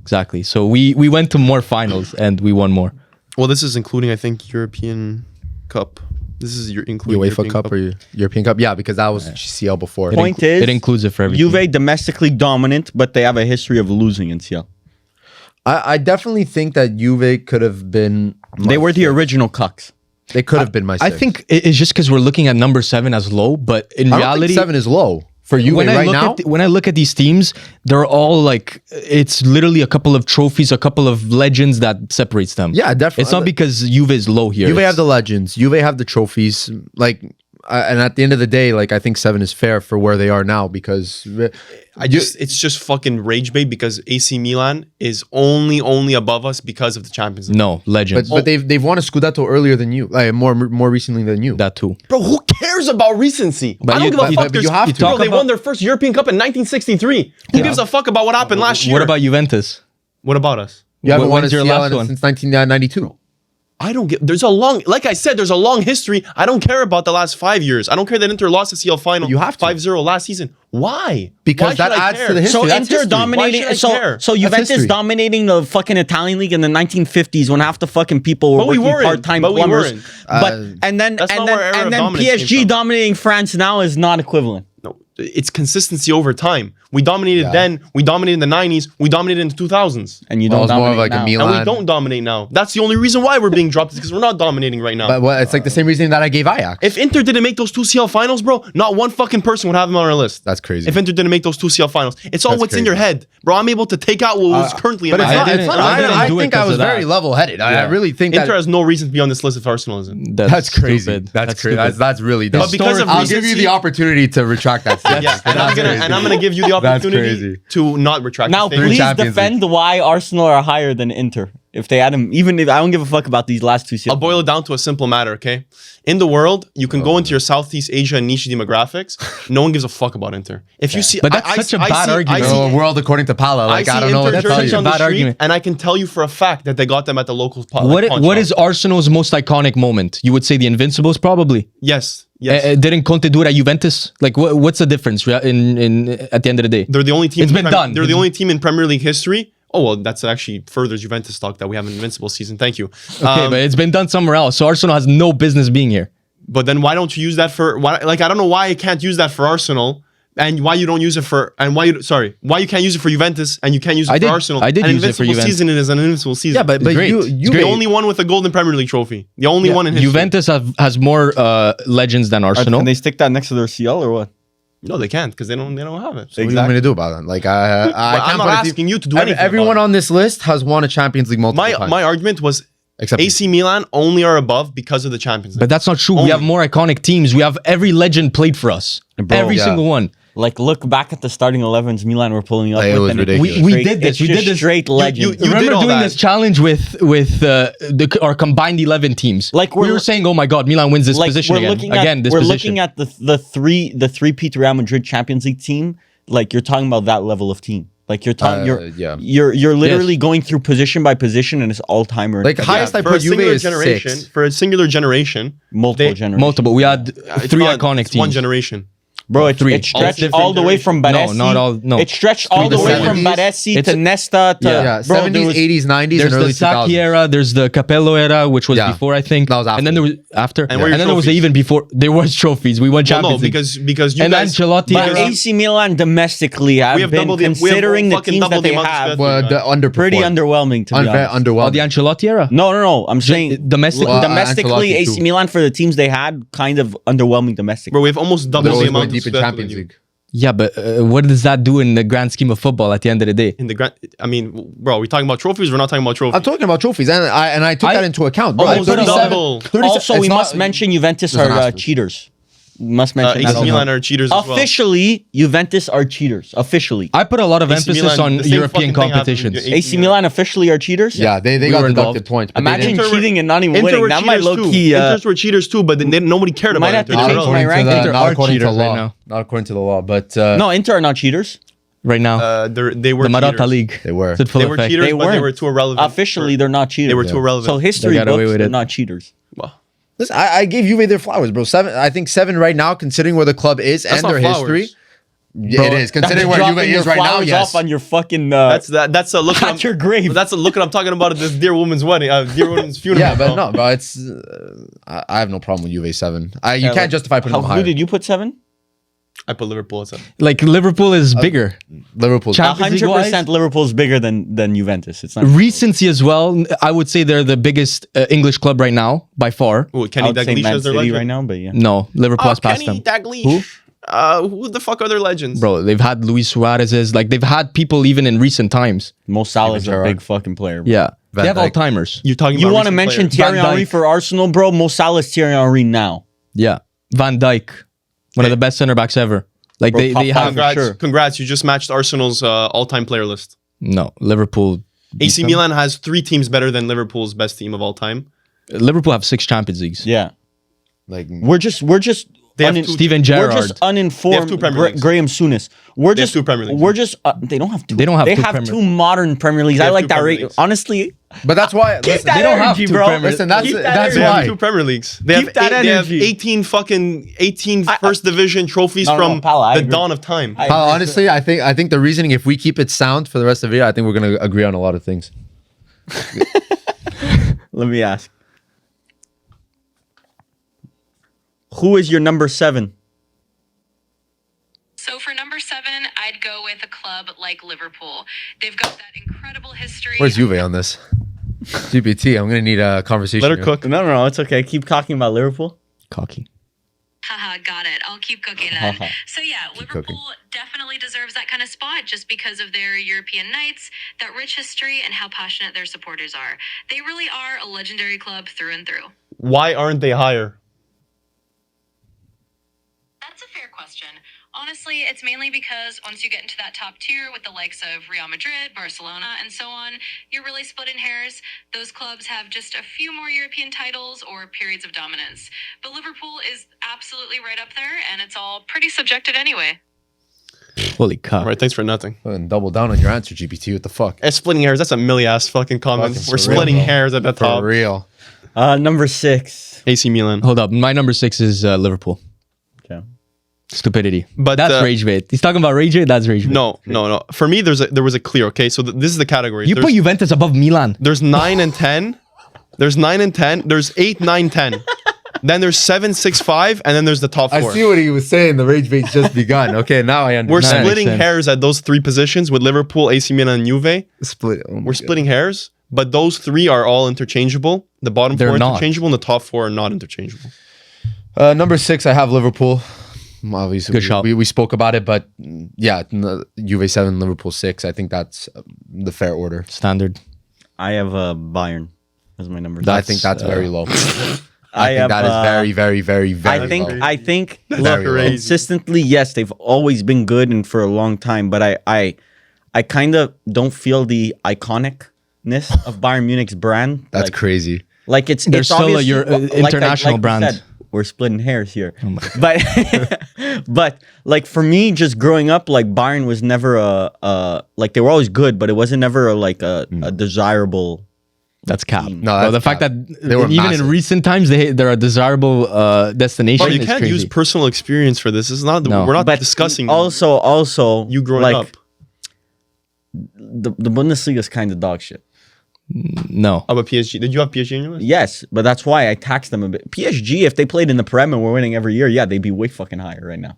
Exactly. So we went to more finals and we won more. Well, this is including, I think, European Cup. This is your including UEFA European Cup or European Cup? Yeah, because that was CL before. Point is, It includes it for everything. Juve domestically dominant, but they have a history of losing in CL. I definitely think that Juve could have been. They were the original cucks. They could have been my. I six. think it's just because we're looking at number 7 as low, but in I don't reality, think 7 is low for Juve when I right look now. at when I look at these teams, they're all like it's literally a couple of trophies, a couple of legends that separates them. Yeah, definitely. It's not because Juve is low here. Juve It's- have the legends. Juve have the trophies. Like, and at the end of the day, like I think 7 is fair for where they are now because it's just fucking rage bait because AC Milan is only above us because of the Champions League. no legends. but they've won a Scudetto earlier than you, like more recently than you. that too. Bro, who cares about recency? But I don't you- give a but- fuck. but There's- you have to. Bro, talk they about- won their first European Cup in 1963. Who gives a fuck about what happened last year? What about Juventus? What about us? You haven't won a When's your CL last one? since 1992. I don't get. There's a long, like I said, there's a long history. I don't care about the last 5 years. I don't care that Inter lost the CL final. You have to. 5-0 last season. Why? Because Why that should I adds care? to the history. So That's Inter history. dominating. Why should I care? So Juventus history. dominating the fucking Italian league in the 1950s when half the fucking people were But we working weren't. part-time But we plumbers. weren't. But and then That's and not then where era and of then dominance came PSG from. dominating France now is not equivalent. No, it's consistency over time. We dominated Yeah. then. We dominated in the 90s. We dominated in the 2000s. And you Well, don't it's more of dominate like a now. Milan. And we don't dominate now. That's the only reason why we're being dropped is because we're not dominating right now. But well, it's like the same reason that I gave Ajax. If Inter didn't make those 2 CL finals, bro, not one fucking person would have them on our list. That's crazy. If Inter didn't make those 2 CL finals, it's all That's what's in your crazy. head, bro. I'm able to take out what was currently in but my it's head. not, it's not, I didn't I do it think I because was of that. very level-headed. I really think Inter that has no reason to be on this list if Arsenal isn't. that's crazy. stupid. That's crazy. stupid. That's really dumb. But because of I'll give you recency- the opportunity to retract that. statement. Yeah, and I'm gonna give you the That's opportunity crazy. to not retract. Now, the statement. please Champions defend why Arsenal are higher than Inter. If they had him, even if I don't give a fuck about these last 2 seasons. I'll boil it down to a simple matter, okay? In the world, you can go into your Southeast Asia and niche demographics. No one gives a fuck about Inter. If you see, But that's such a bad argument. Oh, world according to Pala. Like I don't know what to tell jerseys you. on the Bad street, argument. and I can tell you for a fact that they got them at the local pawn What shop. is Arsenal's most iconic moment? You would say the Invincibles, probably. Yes, yes. Didn't Conte do it at Juventus? Like, what's the difference in at the end of the day? They're the only team. It's been done. They're the only team in Premier League history. Oh well, that's actually furthers Juventus talk that we have an invincible season. Thank you. Okay, but it's been done somewhere else. So Arsenal has no business being here. But then why don't you use that for? Why, like I don't know why I can't use that for Arsenal, and why you don't use it for? And why you can't use it for Juventus and you can't use it I for did- Arsenal? I did An use it for invincible Juventus. season is an invincible season. Yeah, but great. you It's the great. only one with a golden Premier League trophy. The only one in history. Juventus has more legends than Arsenal. Can they stick that next to their CL or what? No, they can't because they don't have it. What do you want me to do about it? Like I I'm can't not put a asking team- you to do anything. Everyone about it. on this list has won a Champions League multiple times. My argument was Except AC Milan only are above because of the Champions League. But that's not true. Only. We have more iconic teams. We have every legend played for us. Bro, every yeah. single one. Like, look back at the starting 11s Milan were pulling up Like, it with. was and ridiculous. it's We straight- did this. it's We just did this. straight legend. you Remember did all doing that. this challenge with our combined 11 teams? Like, we we're- were saying, oh my God, Milan wins this Like, position we're again. looking Again, at, this we're position. looking at the three-peat Real Madrid Champions League team. Like, you're talking about that level of team. Like, you're talking, yeah. you're literally going through position by position, and it's all timer. Like, highest I for put a Juve singular is generation, 6. for a singular generation, multiple they- generations. multiple. We had it's three not- iconic it's teams. one generation. Bro, it Three. stretched Different all the way from No, Baresi. not all- no. It stretched all Through the the way from 70s. Baresi It's- to Nesta to Yeah, bro, 70s, there was- 80s, 90s, There's and early the Sacchi 2000s. era. There's the Capello era, which was Yeah. before, I think. That was And then there was after. And where are your then there was trophies? even before. There was trophies. We won Well, no, Champions League. because you And guys. Ancelotti But era. AC Milan domestically have We have been double the- we have considering the fucking teams double that the they amount of have spend. Well, the underperformed. pretty underwhelming to be Very honest. Oh, underwhelming. the Ancelotti era. No. I'm saying domestic- Well, domestically, Ancelotti AC too. Milan for the teams they had kind of underwhelming domestically. Bro, we have almost double They're the always amount going of deep in spend Champions than you. League. Yeah, but what does that do in the grand scheme of football at the end of the day? In the grand, I mean, bro, are we talking about trophies? We're not talking about trophies. I'm talking about trophies, and I took that into account. Bro, Almost 37 double. 37 Also, we it's must not- mention Juventus There's an are asterisk. cheaters. Must mention AC that. Milan are cheaters as well. Officially, Juventus are cheaters. Officially, I put a lot of AC emphasis Milan, on the same European fucking thing happened competitions. with AC Milan officially are cheaters. Yeah, they We got were deducted involved. points. but they Imagine didn't. Inter were- cheating and not even Inter winning. were That might cheaters low too. key. Inters were cheaters too, but nobody cared Might about have to Inter. change They're my irrelevant. ranking. the, Inter not are according to cheaters law. right now. Not according to the law, but No, Inter are not cheaters. Right now, They were the Marotta cheaters. League. they were. It's at full They were effect. cheaters, They but they weren't. were too irrelevant. Officially, they're not cheaters. They were too irrelevant. So history got away books, with they're it. not cheaters. Well, Listen, I gave Juve their flowers, bro. 7. I think 7 right now, considering where the club is That's and not their flowers. history. Yeah, it is considering That's where Juve dropping is your right now. flowers Yes, off on your fucking. that's a look At your grave. That's a look what I'm talking about at this dear woman's wedding, dear woman's funeral. yeah, but bro. no, bro. It's I have no problem with Juve 7. You can't justify putting How them who higher. did you put 7? I put Liverpool at 7. Like Liverpool is bigger. Liverpool. Champions League-wise? 100% Liverpool's bigger than Juventus. It's not Recency as well. I would say they're the biggest English club right now by far. Ooh, I Kenny would say Dalglish Man is their City legend right now, but yeah. No, Liverpool has passed Kenny them. Dalglish. Who? Who the fuck are their legends? Bro, they've had Luis Suarez's. Like they've had people even in recent times. Mo Salah's a Gerrard. big fucking player. Bro. Yeah, Van they have Dijk. all timers. You're talking You about want to recent mention players. Thierry Van Henry Dijk. for Arsenal, bro? Mo Salah's Thierry Henry now. Yeah, Van Dijk, one of the best center backs ever. Like Bro, they top have five. Congrats, Sure. congrats! You just matched Arsenal's all-time player list. no Liverpool. AC Milan has 3 teams better than Liverpool's best team of all time. Liverpool have 6 Champions Leagues. Yeah, Like we're just They have unin- two- Steven we're Gerrard. just uninformed. They have 2 Premier Leagues. Graham Souness. We're They have just 2 Premier Leagues. We're just they don't have two. They don't have They 2 have Premier 2 modern Premier Leagues. They I have like 2 that. Premier Leagues. Honestly, but that's why. Listen, that they don't have energy, 2 bro. Premier Listen, that's Keep that that's They energy. why. have 2 Premier Leagues. They Keep have that they have energy. 18 first division trophies No, from Paolo, I the agree. dawn of time. Honestly, I think the reasoning, if we keep it sound for the rest of the year, I think we're gonna agree on a lot of things. Let me ask. Who is your number 7? So for number 7, I'd go with a club like Liverpool. They've got that incredible history. Where's Juve on this? GPT, I'm gonna need a conversation. Let her here. cook. No, it's okay. Keep talking about Liverpool. Cocky. Haha, got it. I'll keep cooking then. So yeah, Liverpool cooking. definitely deserves that kind of spot just because of their European nights, that rich history, and how passionate their supporters are. They really are a legendary club through and through. Why aren't they higher? That's a fair question. Honestly, it's mainly because once you get into that top tier with the likes of Real Madrid, Barcelona, and so on, you're really splitting hairs. Those clubs have just a few more European titles or periods of dominance. But Liverpool is absolutely right up there, and it's all pretty subjective anyway. Holy cow. All right, thanks for nothing. Fucking double down on your answer, GPT. What the fuck? Splitting hairs, that's a milli-ass fucking comment. Fucking We're for real, splitting bro. hairs at the For top. real. Number 6. AC Milan. Hold up. My number 6 is Liverpool. Okay. Stupidity. But, that's rage bait. He's talking about rage bait. That's rage bait. No. For me, there was a clear, okay? So this is the category. You put Juventus above Milan. There's 9 and 10. There's 9 and 10. There's 8, 9, 10. Then there's 7, 6, 5, and then there's the top 4. I see what he was saying. The rage bait's just begun. Okay, now I We're understand. splitting sense. hairs at those 3 positions with Liverpool, AC Milan, and Juve. Split. Oh my We're God. splitting hairs, but those 3 are all interchangeable. The bottom 4 They're are not. interchangeable, and the top 4 are not interchangeable. Number 6, I have Liverpool. Obviously, Good shot. we spoke about it, but yeah, Juve 7, Liverpool 6. I think that's the fair order. Standard. I have Bayern. as my number. I think that's very low. I think that is very, very, very, very low. I think Very look, low. consistently, yes, they've always been good and for a long time, but I kind of don't feel the iconicness of Bayern Munich's brand. That's crazy. Like it's They're it's still obviously, your international we brand. said, we're splitting hairs here, but like for me, just growing up, like Bayern was never a like they were always good, but it wasn't never a desirable. That's cap. No, Bro, that's the fact cap. that They were even massive. in recent times they're a desirable destination. But you is can't crazy. use personal experience for this. It's not. No. We're not But discussing. also you growing like, up. The Bundesliga is kind of dog shit. No. How about PSG? Did you have PSG in your list? Yes, but that's why I taxed them a bit. PSG, if they played in the Prem and were winning every year, yeah, they'd be way fucking higher right now.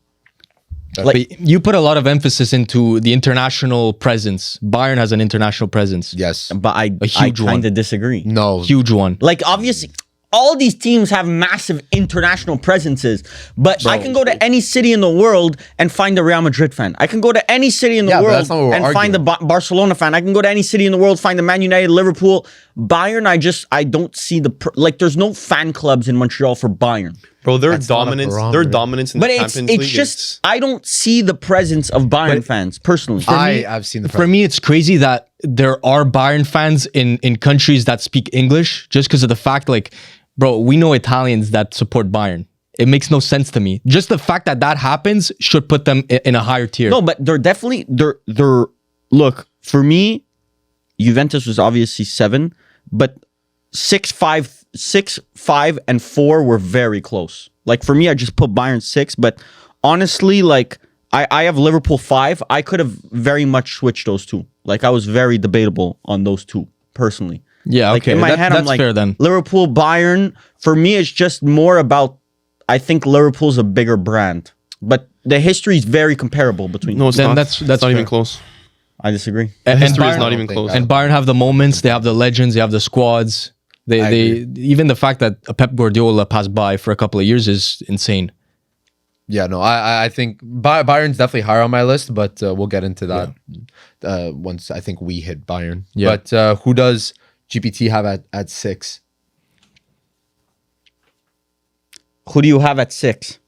But you put a lot of emphasis into the international presence. Bayern has an international presence. Yes. But I huge one. kind of disagree. No. Huge one. Like, obviously, all these teams have massive international presences, but I can go to any city in the world and find a Real Madrid fan. I can go to any city in the Yeah, but world that's not what we're and find a Barcelona fan. I can go to any city in the world, find a Man United, Liverpool. Bayern, I don't see like, there's no fan clubs in Montreal for Bayern. Bro, their That's not a dominance. Their barometer. dominance in But the it's Champions League. just, I don't see the presence of Bayern fans, personally. I've seen the For me, it's crazy that there are Bayern fans in countries that speak English just because of the fact, like, bro, we know Italians that support Bayern. It makes no sense to me. Just the fact that that happens should put them in a higher tier. No, but they're definitely they're look, for me, Juventus was obviously 7, but 6, 5, and 4 were very close. Like for me, I just put Bayern 6, but honestly, like I have Liverpool 5. I could have very much switched those two. Like I was very debatable on those two personally. Yeah, Like okay. in my head, I'm that's like fair then. Liverpool, Bayern. For me, it's just more about. I think Liverpool's a bigger brand, but the history is very comparable between. No, it's Then not. that's That's not even fair. close. I disagree. And History is Bayern- not even think close. that- And Bayern have the moments, they have the legends, they have the squads. They even the fact that Pep Guardiola passed by for a couple of years is insane. Yeah, no, I think Bayern's definitely higher on my list, but we'll get into that once I think we hit Bayern. Yeah. But who does GPT have at 6? Who do you have at 6?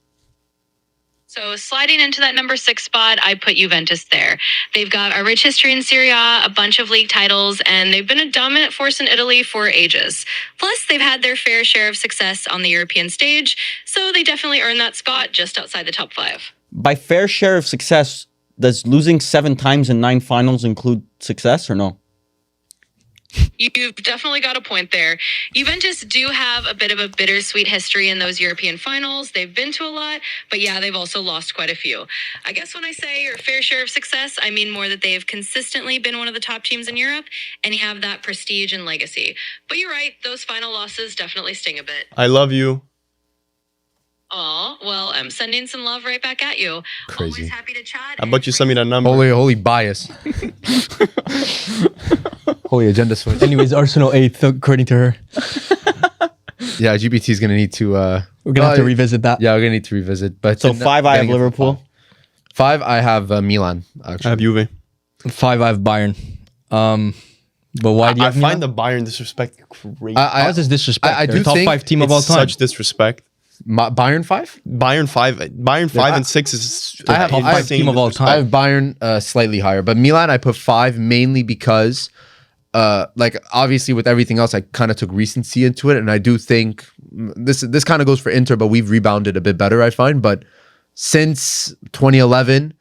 So sliding into that number 6 spot, I put Juventus there. They've got a rich history in Serie A, a bunch of league titles, and they've been a dominant force in Italy for ages. Plus, they've had their fair share of success on the European stage, so they definitely earned that spot just outside the top 5. By fair share of success, does losing 7 times in 9 finals include success or no? You've definitely got a point there. Juventus do have a bit of a bittersweet history in those European finals. They've been to a lot, but yeah, they've also lost quite a few. I guess when I say your fair share of success, I mean more that they have consistently been one of the top teams in Europe and have that prestige and legacy. But you're right, those final losses definitely sting a bit. I love you. Aw, well, I'm sending some love right back at you. Crazy. Always happy to chat. How about you send me that number? Holy bias. Holy agenda switch. Anyways, Arsenal 8th, according to her. Yeah, GPT is gonna need to. We're gonna have to revisit that. Yeah, we're gonna need to revisit. But So 5, I have Liverpool. 5, I have Milan. I Actually, have Juve. 5, I have Bayern. But why do you I have find Milan? the Bayern disrespect crazy. How is this disrespect? I They're do top think 5 team of It's all time. such disrespect. Bayern 5. Bayern 5 and 6 is I have- insane I have team of all disrespect. I have Bayern slightly higher, but Milan I put 5 mainly because, like obviously with everything else, I kind of took recency into it, and I do think this kind of goes for Inter, but we've rebounded a bit better, I find. But since 2011,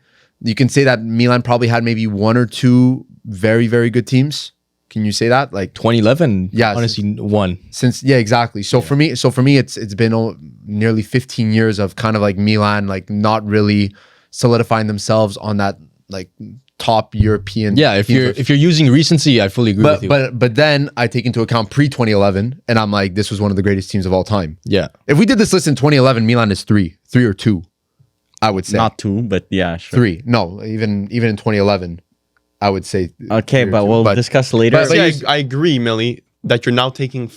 you can say that Milan probably had maybe 1 or 2 very, very good teams. Can you say that? Like 2011, Yeah, honestly, 1. since exactly. So for me, it's been nearly 15 years of kind of like Milan like not really solidifying themselves on that like top European. Yeah, if you're using recency, I fully agree with you. but then I take into account pre 2011, and I'm like, this was one of the greatest teams of all time. yeah, If we did this list in 2011, Milan is 3 or 2, I would say. Not 2, but yeah, sure. 3. No, even in 2011, I would say. Okay, 3 or but 2. we'll discuss later. But see, I agree, Mili, that you're now taking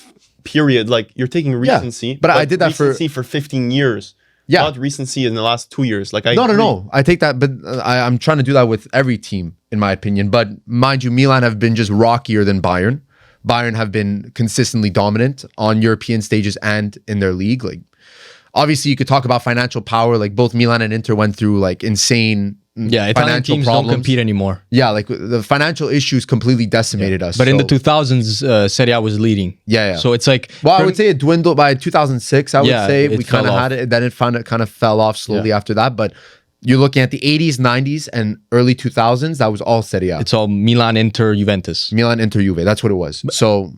period. Like you're taking recency. but I did that for- recency for 15 years. Yeah. Not recency in the last 2 years. Like I No, agree. I take that, but I'm trying to do that with every team, in my opinion. But mind you, Milan have been just rockier than Bayern. Bayern have been consistently dominant on European stages and in their league. Like, obviously, you could talk about financial power. Like, both Milan and Inter went through like insane Italian financial teams problems. don't compete anymore. Yeah, like the financial issues completely decimated us. But in the So- 2000s, Serie A was leading. Yeah. So it's like, Well, I would say it dwindled by 2006. I would Yeah, say it we fell kind of off. had it. Then it kind of fell off slowly after that. But you're looking at the 80s, 90s, and early 2000s. That was all Serie A. it's all Milan, Inter, Juventus. Milan, Inter, Juve. That's what it was. So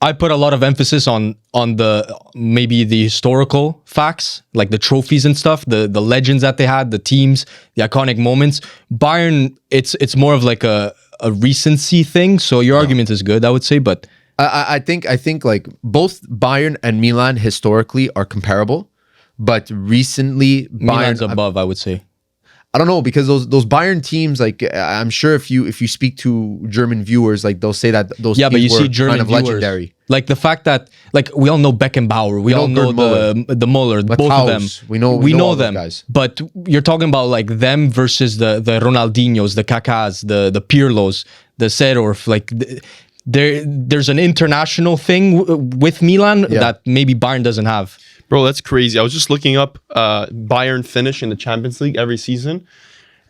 I put a lot of emphasis on the maybe the historical facts, like the trophies and stuff, the legends that they had, the teams, the iconic moments. Bayern, it's more of like a recency thing. So your argument is good, I would say, but I think like both Bayern and Milan historically are comparable, but recently Milan's Bayern. above, I would say. I don't know, because those Bayern teams, like I'm sure if you speak to German viewers, like they'll say that those Yeah, but teams you were see German kind of viewers, legendary. like the fact that like we all know Beckenbauer, we all know the Muller, both of them. Matthaus, we know all those them. guys. But you're talking about like them versus the Ronaldinhos, the Kakas, the Pirlos, the Seedorf. Like there's an international thing with Milan that maybe Bayern doesn't have. Bro, that's crazy. I was just looking up Bayern finish in the Champions League every season,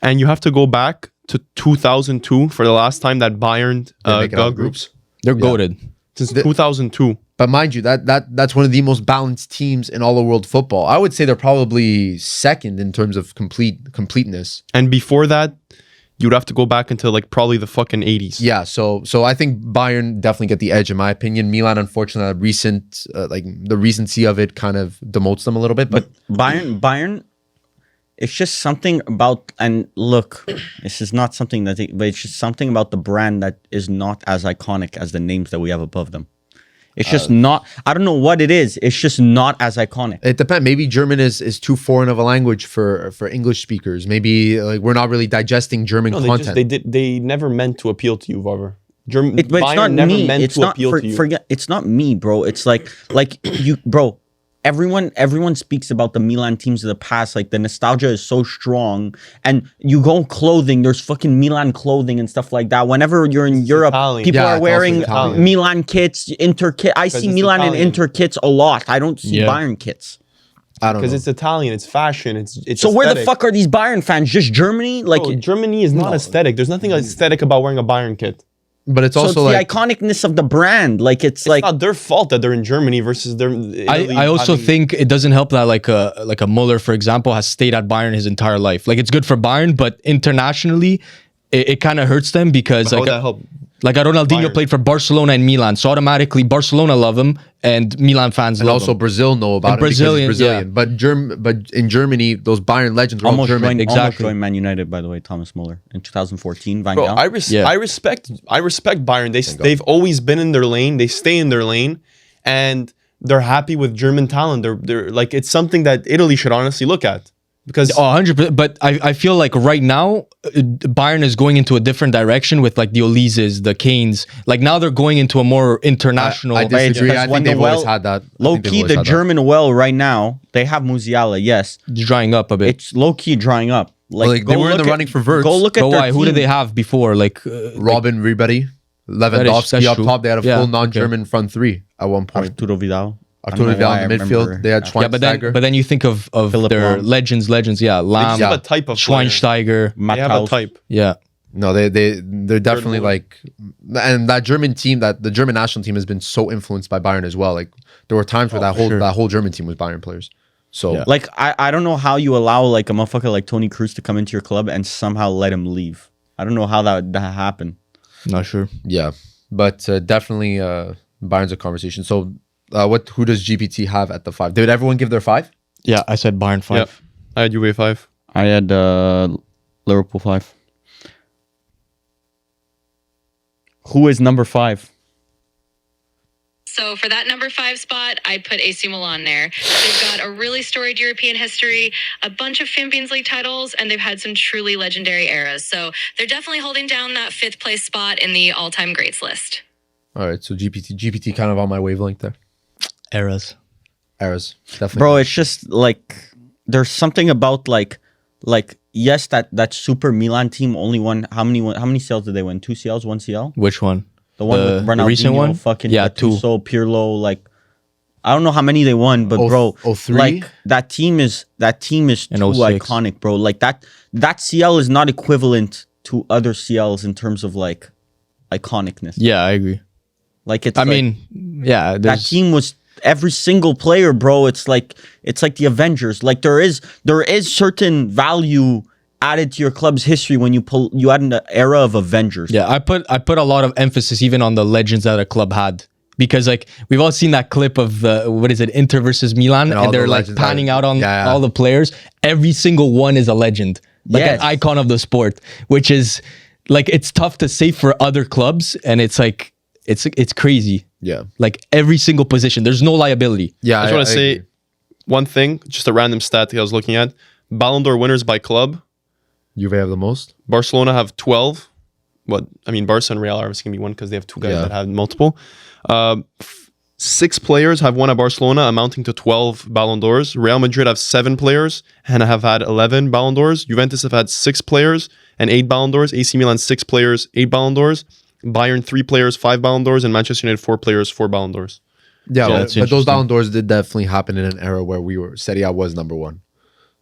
and you have to go back to 2002 for the last time that Bayern make it out got of groups. They're goated. Since 2002. But mind you, that's one of the most balanced teams in all of world football. I would say they're probably second in terms of completeness. And before that, you'd have to go back into like probably the fucking 80s. Yeah, so I think Bayern definitely get the edge in my opinion. Milan, unfortunately, the recency of it kind of demotes them a little bit. But Bayern, it's just something about, and look, this is not something but it's just something about the brand that is not as iconic as the names that we have above them. It's just not, I don't know what it is. It's just not as iconic. it depends. Maybe German is too foreign of a language for English speakers. Maybe like we're not really digesting German No, content. they never meant to appeal to you, Varvar. But it's Bayern not never me. meant It's to not appeal to you. forget. It's not me, bro. It's like you, bro. Everyone speaks about the Milan teams of the past. Like the nostalgia is so strong, and you go clothing. There's fucking Milan clothing and stuff like that. Whenever you're in Europe, Italian. people Yeah, are it's wearing also Italian. Milan kits, Inter kit. I see it's Milan and Italian. Inter kits a lot. I don't see Yeah. Bayern kits. I don't know. Because it's Italian, it's fashion, it's So where the aesthetic. fuck are these Bayern fans? Just Germany? Like, Bro, Germany is not aesthetic. There's nothing aesthetic about wearing a Bayern kit. But it's so it's also the like iconicness of the brand. Like it's It's like not their fault that they're in Germany versus their. Italy I also having- think it doesn't help that like a Muller, for example, has stayed at Bayern his entire life. Like it's good for Bayern, but internationally, it kind of hurts them because How like would that help? like Ronaldinho Bayern. played for Barcelona and Milan, so automatically Barcelona love him and Milan fans and love also him. Brazil know about And it because Brazilian, he's Brazilian. But in Germany, those Bayern legends were all almost German. joined, almost Exactly. joined Man United, by the way, Thomas Muller in 2014. Van Bro, Gaal. I respect Bayern. They've always been in their lane. They stay in their lane, and they're happy with German talent. They're like it's something that Italy should honestly look at because 100%. But I feel like right now, Bayern is going into a different direction with like the Olises, the Kanes. Like now they're going into a more international. I disagree. because I when think they've the always well- had that. Low key, the German well right now, they have Musiala, yes. drying up a bit. It's low key drying up. Like, go they were in the look at- running for Wirtz. Go look at But their why? Who did team. they have before? Like Robin, Ribery, Lewandowski that's up true. top. They had a Yeah, full okay. non-German front three at one point. Arturo Vidal. Arturo Vidal in the midfield. They had yeah, but Schweinsteiger. then you think of Philipp their Lahm. legends. Yeah, they Lam, just have a type of player. Schweinsteiger. They have a type. Yeah, No, they're definitely Muller. like, and that German team, the German national team has been so influenced by Bayern as well. Like there were times where that whole German team was Bayern players. So Yeah. Like, I don't know how you allow like a motherfucker like Tony Cruz to come into your club and somehow let him leave. I don't know how that happened. not sure. yeah, but definitely Bayern's a conversation. So who does GPT have at the 5? Did everyone give their 5? Yeah, I said Bayern 5. Yep. I had Juve 5. I had Liverpool 5. Who is number 5? So for that number 5 spot, I put AC Milan there. They've got a really storied European history, a bunch of Champions League titles, and they've had some truly legendary eras. So they're definitely holding down that 5th place spot in the all-time greats list. All right, so GPT kind of on my wavelength there. Eras. Eras, definitely. Bro, it's just like there's something about like yes, that Super Milan team only won how many CLs did they win? 2 CLs, 1 CL? Which one? The one with the Ronaldinho, recent one? fucking Yeah, two. Gattuso, Pirlo, like I don't know how many they won, but bro, 03? like that team is And too 06. iconic, bro. Like that CL is not equivalent to other CLs in terms of like iconicness. Yeah, I agree. Like it's I like, mean, yeah, that there's team was every single player, bro. It's like the Avengers. Like there is certain value added to your club's history when you add an era of Avengers. yeah. I put a lot of emphasis even on the legends that a club had. Because like we've all seen that clip of what is it, Inter versus Milan, all and they're the like legends panning that- out on yeah. all the players. Every single one is a legend, like Yes. an icon of the sport, which is like it's tough to say for other clubs, and it's like it's crazy. Yeah. Like every single position, there's no liability. Yeah. I just want to say agree. one thing, just a random stat that I was looking at. Ballon d'Or winners by club. Juve have the most. Barcelona have 12. Barca and Real are obviously going to be one because they have two guys Yeah. that have multiple. 6 players have won at Barcelona, amounting to 12 Ballon d'Ors. Real Madrid have 7 players and have had 11 Ballon d'Ors. Juventus have had 6 players and 8 Ballon d'Ors. AC Milan 6 players, 8 Ballon d'Ors. Bayern 3 players, 5 Ballon d'Ors, and Manchester United 4 players, 4 Ballon d'Ors. Yeah, that's but those interesting. Ballon d'Ors did definitely happen in an era where Serie A was number one.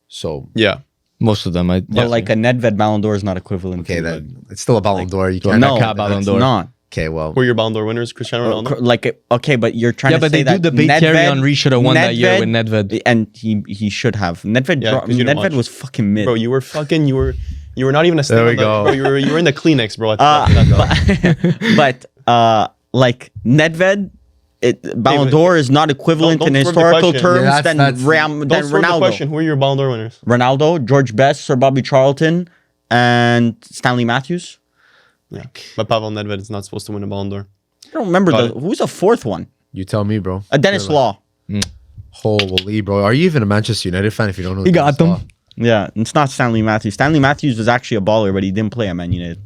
So Yeah. Most of them, But like a Nedved Ballon d'Or is not equivalent. okay, to then it's still a Ballon d'Or. You can't. no, Ballon it's d'Or. not. Okay, well, Who are your Ballon d'Or winners? Cristiano Ronaldo? Like okay, but you're trying Yeah, to but say they do that debate Thierry Henry should have won that year with Nedved. and he should have. Nedved Yeah, 'cause you didn't Nedved watch. was fucking mid. Bro, you were not even a There we stand go. Bro, you were in the Kleenex, bro. but like Nedved, Ballon but- d'Or is not equivalent Don't in throw the historical question. terms Yeah, than that's- Don't throw the Ronaldo. question. Who are your Ballon d'Or winners? Ronaldo, George Best, Sir Bobby Charlton, and Stanley Matthews. Yeah. But Pavel Nedved is not supposed to win a Ballon d'Or. I don't remember Got who's the fourth one. you tell me, bro. Dennis Law. Holy, bro. Are you even a Manchester United fan if you don't know? He got Dennis them. Law? Yeah, it's not Stanley Matthews. Stanley Matthews was actually a baller, but he didn't play at Man United.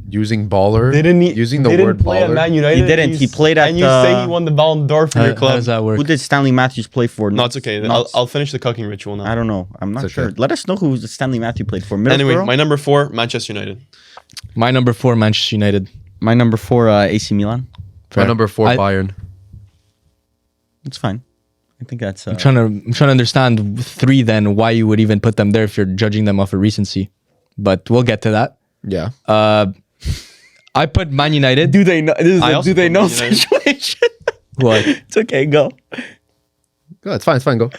Using baller. Using the They didn't word play at baller. Man United. He didn't. He played at and you say he won the Ballon d'Or for your How club. does that work? Who did Stanley Matthews play for? No, it's okay. I'll finish the cucking ritual now. I don't know. I'm not It's sure. okay. Let us know who Stanley Matthews played for. Anyway, Middlesbrough? my number 4, Manchester United. My number 4, Manchester United. My number 4, AC Milan. My number 4, I- Bayern. It's fine. I think that's. I'm trying to understand 3 then why you would even put them there if you're judging them off of recency. But we'll get to that. Yeah. I put Man United. do they know? This is I a also do they put know Man United. situation. What? It's okay. Go. Go, it's fine. It's fine. Go.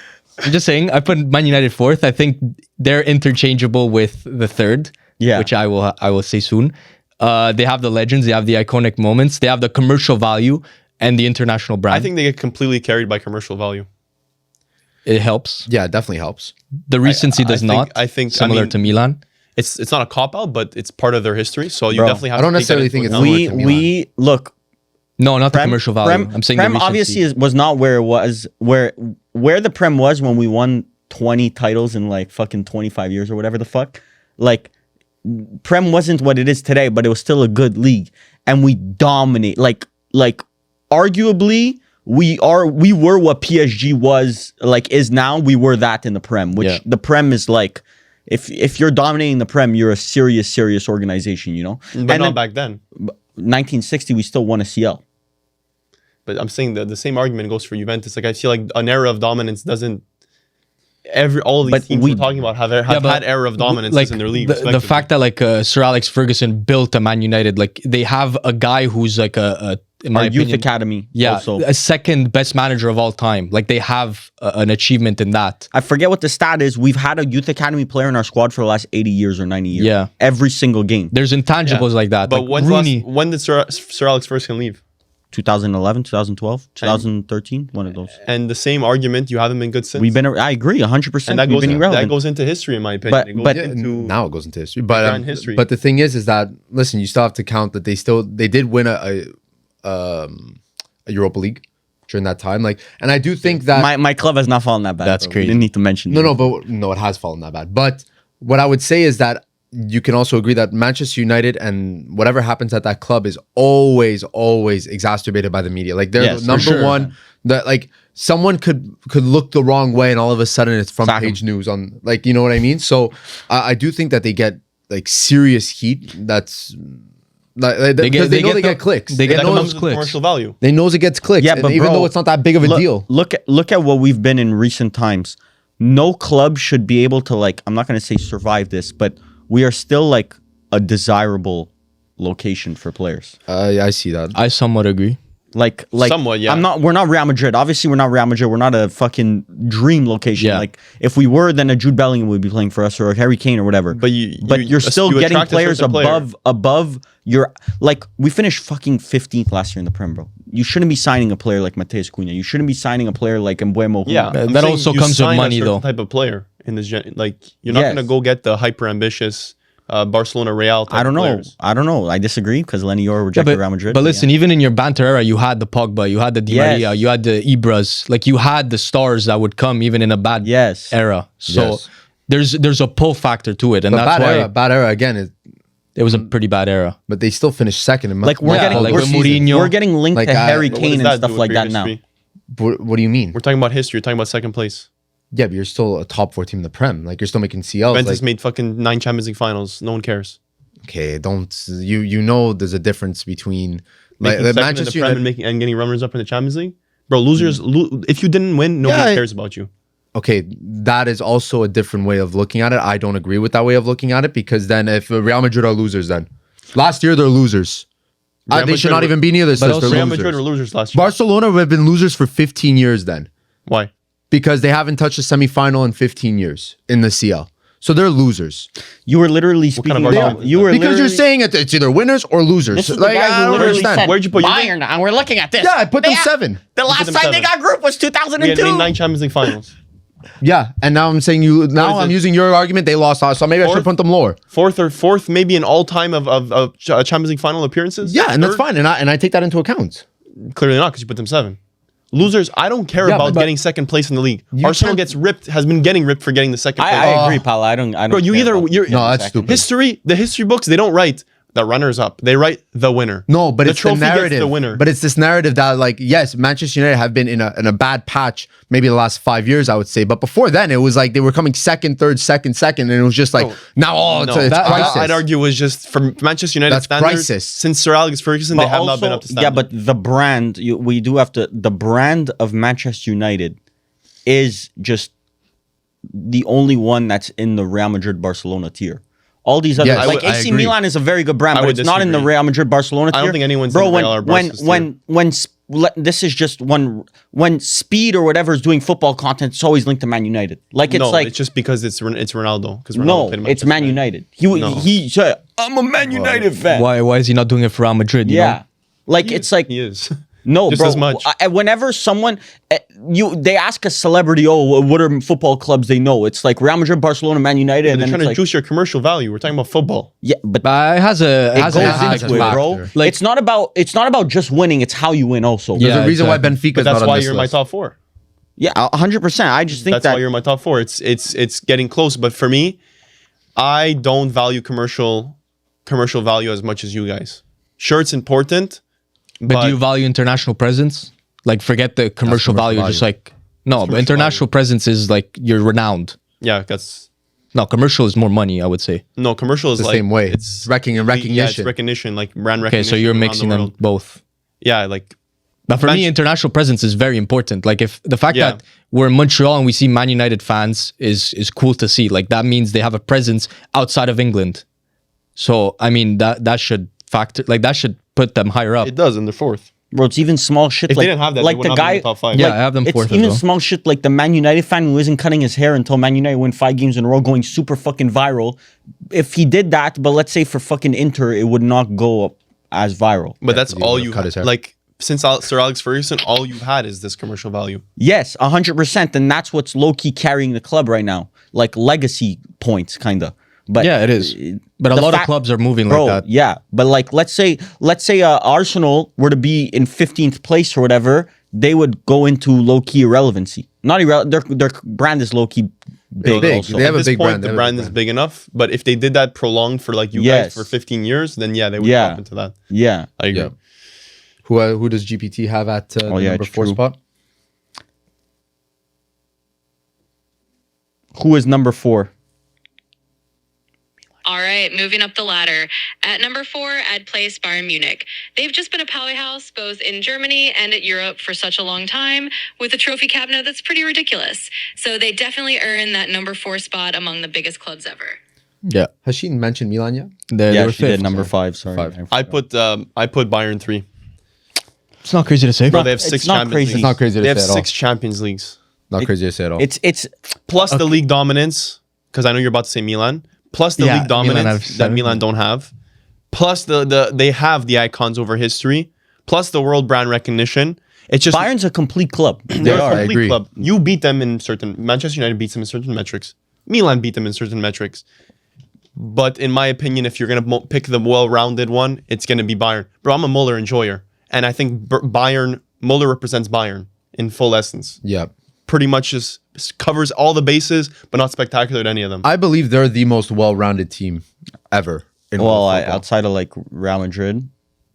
I'm just saying, I put Man United 4th. I think they're interchangeable with the 3rd, Yeah. which I will say soon. They have the legends, they have the iconic moments, they have the commercial value and the international brand. I think they get completely carried by commercial value. it helps. Yeah, it definitely helps. The recency does not. I think similar to Milan. It's not a cop out, but it's part of their history. So you Bro, definitely have. I don't to take that necessarily into think it's account. similar to Milan. Look. No, not the Prem, commercial value. I'm saying Prem the recency. obviously was not where it was where the Prem was when we won 20 titles in like fucking 25 years or whatever the fuck. Like Prem wasn't what it is today, but it was still a good league, and we dominate. Like arguably we were what PSG was is now. We were that in the Prem, which Yeah. the Prem is like. If you're dominating the Prem, you're a serious organization, you know. But not back then. 1960, we still won a CL. But I'm saying the same argument goes for Juventus. Like I feel like an era of dominance doesn't. All of these But teams we- we're talking about have but had era of dominance in their league. The respectively. fact that Sir Alex Ferguson built a Man United, they have a guy who's like in my Our youth opinion, academy, yeah, also. a second best manager of all time. Like they have an achievement in that. I forget what the stat is. We've had a youth academy player in our squad for the last 80 years or 90 years. Yeah. Every single game. There's intangibles like that. But like Rooney, when did Sir Alex Ferguson leave? 2011, 2012, 2013, one of those. And the same argument, you haven't been good since. I agree, 100%. and that We've goes been irrelevant. that goes into history, in my opinion. But- It goes but- into Now it goes into history. But grand history. But the thing is that listen, you still have to count that they did win a Europa League during that time. And I do think that my club has not fallen that bad. That's bro. crazy. We didn't need to mention No, it. no, it has fallen that bad. But what I would say is that you can also agree that Manchester United and whatever happens at that club is always exacerbated by the media. Like they're Yes, for number sure. one that someone could look the wrong way and all of a sudden it's front Sack 'em. page news on you know what I mean? So I do think that they get serious heat that's Because they know they get clicks. They get That those comes with clicks. commercial value. They knows it gets clicks. Yeah, and but even bro, though it's not that big of a deal. Look at what we've been in recent times. No club should be able to like. I'm not going to say survive this, but we are still like a desirable location for players. I see that. I somewhat agree. Like Somewhat, yeah. We're not Real Madrid. Obviously, we're not Real Madrid. We're not a fucking dream location. Yeah. Like if we were, then a Jude Bellingham would be playing for us or a Harry Kane or whatever. But you're still you getting attract a players certain player. above your like. We finished fucking 15th last year in the Prem, bro. You shouldn't be signing a player like Mateus Cunha. You shouldn't be signing a player like Mbeumo. Yeah, That I'm saying also you comes with sign a money, certain though. Type of player in this, like you're not Yes. gonna go get the hyper ambitious Barcelona Real. Type I don't of know. players. I don't know. I disagree because Lenny Yor rejected Real Madrid. But listen, even in your banter era, you had the Pogba, you had the Di Yes. Maria, you had the Ibras. Like you had the stars that would come even in a bad Yes. era. So Yes. there's a pull factor to it, and But that's why bad era again. it was a pretty bad era. But they still finished second in like we're Yeah, getting like we're, with Mourinho. we're getting linked Like, to Harry but But what Kane does and that stuff do like for that your now. history? What do you mean? We're talking about history. You're talking about second place. Yeah, but you're still a top 4 team in the Prem. Like you're still making CLs. Juventus Like, made fucking 9 Champions League finals. No one cares. okay, don't you know there's a difference between like Making second in the Manchester Prem United. and getting runners up in the Champions League, bro. Losers. If you didn't win, nobody Yeah, cares about you. Okay, that is also a different way of looking at it. I don't agree with that way of looking at it because then if Real Madrid are losers, then last year they're losers. Real They should Madrid not were- even be near this But list. also They're Real losers. Madrid were losers last year. Barcelona have been losers for 15 years then Why? because they haven't touched a semifinal in 15 years in the CL. So they're losers. You were literally kind speaking of about argument is you that? were Because you're literally- saying it's either winners or losers. This is the Like, guy I who don't literally understand. said Where'd you put- you Bayern, and we're looking at this. Yeah, I put them 7. The put last them time they 7. got group was We had 2002. made 9 Champions League finals. Yeah, and now I'm saying you. Now is I'm it? using your argument. They lost out, so maybe I should Fourth? put them lower. Fourth, maybe an all-time of Champions League final appearances. Yeah, and that's Third? fine, and I take that into account. Clearly not, because you put them 7. Losers, I don't care Yeah, about but- getting second place in the league. You Arsenal can't- gets ripped, has been getting ripped for getting the second place. I agree, pal. I don't. Bro, you care either about you're No, that's second. stupid. the history books, they don't write the runners up. They write the winner. No, but the it's the trophy gets narrative. the winner. But it's this narrative that, like, yes, Manchester United have been in a bad patch, maybe the last 5 years, I would say. But before then, it was like they were coming second, third, second, and it was just like now, it's crisis. I'd argue was just for Manchester United That's standards. crisis. Since Sir Alex Ferguson, they have not been up to standard. Yeah, but the brand, we do have to. The brand of Manchester United is just the only one that's in the Real Madrid Barcelona tier. All these others, Yes, I like would- I AC agree. Milan, is a very good brand, I but would it's not in the disagree. Real Madrid Barcelona tier. I don't think anyone's Bro, in the when Real or when Barca's when this is just when Speed or whatever is doing football content, it's always linked to Man United. Like it's like it's just because it's Ronaldo. Because no, it's Man United. He said, "I'm a Man United fan." Why is he not doing it for Real Madrid? You Yeah, know? like it's like he is. no, just bro. as much. Whenever someone they ask a celebrity, "Oh, what are football clubs they know?" It's like Real Madrid, Barcelona, Man United, and They're then trying it's to like, juice your commercial value. We're talking about football. yeah, but But it has a it goes has into a it, bro. factor. Like- it's not about just winning; it's how you win, also. There's Yeah, a reason exactly. why Benfica But is that's not on why this you're in my list. top 4. Yeah, 100%. I just think That's that why you're in my top 4. It's getting close. But for me, I don't value commercial value as much as you guys. Sure, it's important. But do you value international presence? Like, forget the commercial commercial value. Just value. like no, but international presence is like you're renowned. Yeah, that's No, commercial is more money. I would say. no commercial is The like same way. It's Recognition. Yeah, it's recognition, like brand Okay, recognition. so you're around mixing the them world. both. Yeah, like But for me, Man- international presence is very important. Like if the fact Yeah. that we're in Montreal and we see Man United fans is cool to see. Like that means they have a presence outside of England. So I mean that should factor. Like that should put them higher up. it does in the 4th. bro, it's even small shit. If like, they didn't have that, like they would the not be in guy, the top 5. Yeah, like, I have them it's fourth as even well. small shit like the Man United fan who isn't cutting his hair until Man United win 5 games in a row, going super fucking viral. If he did that, but let's say for fucking Inter, it would not go up as viral. But that's because he all would've you cut his hair. like. Since Sir Alex Ferguson, all you've had is this commercial value. Yes, 100%, and that's what's low key carrying the club right now, like legacy points, kinda. But Yeah, it is. But a the lot of fact- clubs are moving bro, like that. yeah. But like, let's say Arsenal were to be in 15th place or whatever, they would go into low key irrelevancy. Not irrelevant. Their brand is low key big. big. Also. They have At a this big point, brand. They the have a brand big is brand. big enough. But if they did that prolonged for like you Yes. guys for 15 years, then yeah, they would Yeah. pop into that. Yeah. I agree. Yeah. Who does GPT have at the yeah, number it's 4 true. spot? Who is number 4? All right, moving up the ladder. At number 4, I'd place Bayern Munich. They've just been a powerhouse both in Germany and at Europe for such a long time with a trophy cabinet that's pretty ridiculous. So they definitely earn that number 4 spot among the biggest clubs ever. Yeah. Has she mentioned Milan yet? They Yeah, were she did fifth. number 5. Sorry. Five. I put Bayern 3. It's not crazy to say. Bro, they have It's 6 not Champions crazy. Leagues. It's not crazy to They have say at all. 6 Champions Leagues. Not crazy to say at all. It's Plus the league dominance, because I know you're about to say Milan. Plus the Yeah, league Milan dominance have that 7. Milan don't have. Plus they have the icons over history. Plus the world brand recognition. It's just Bayern's a complete club. they're are, a I complete agree. club. You beat them in certain. Manchester United beats them in certain metrics. Milan beat them in certain metrics. But in my opinion, if you're gonna pick the well-rounded one, it's gonna be Bayern. Bro, I'm a Muller enjoyer, and I think Muller represents Bayern in full essence. Yeah. Pretty much just covers all the bases, but not spectacular at any of them. I believe they're the most well-rounded team ever. In Well, world football. outside of like Real Madrid,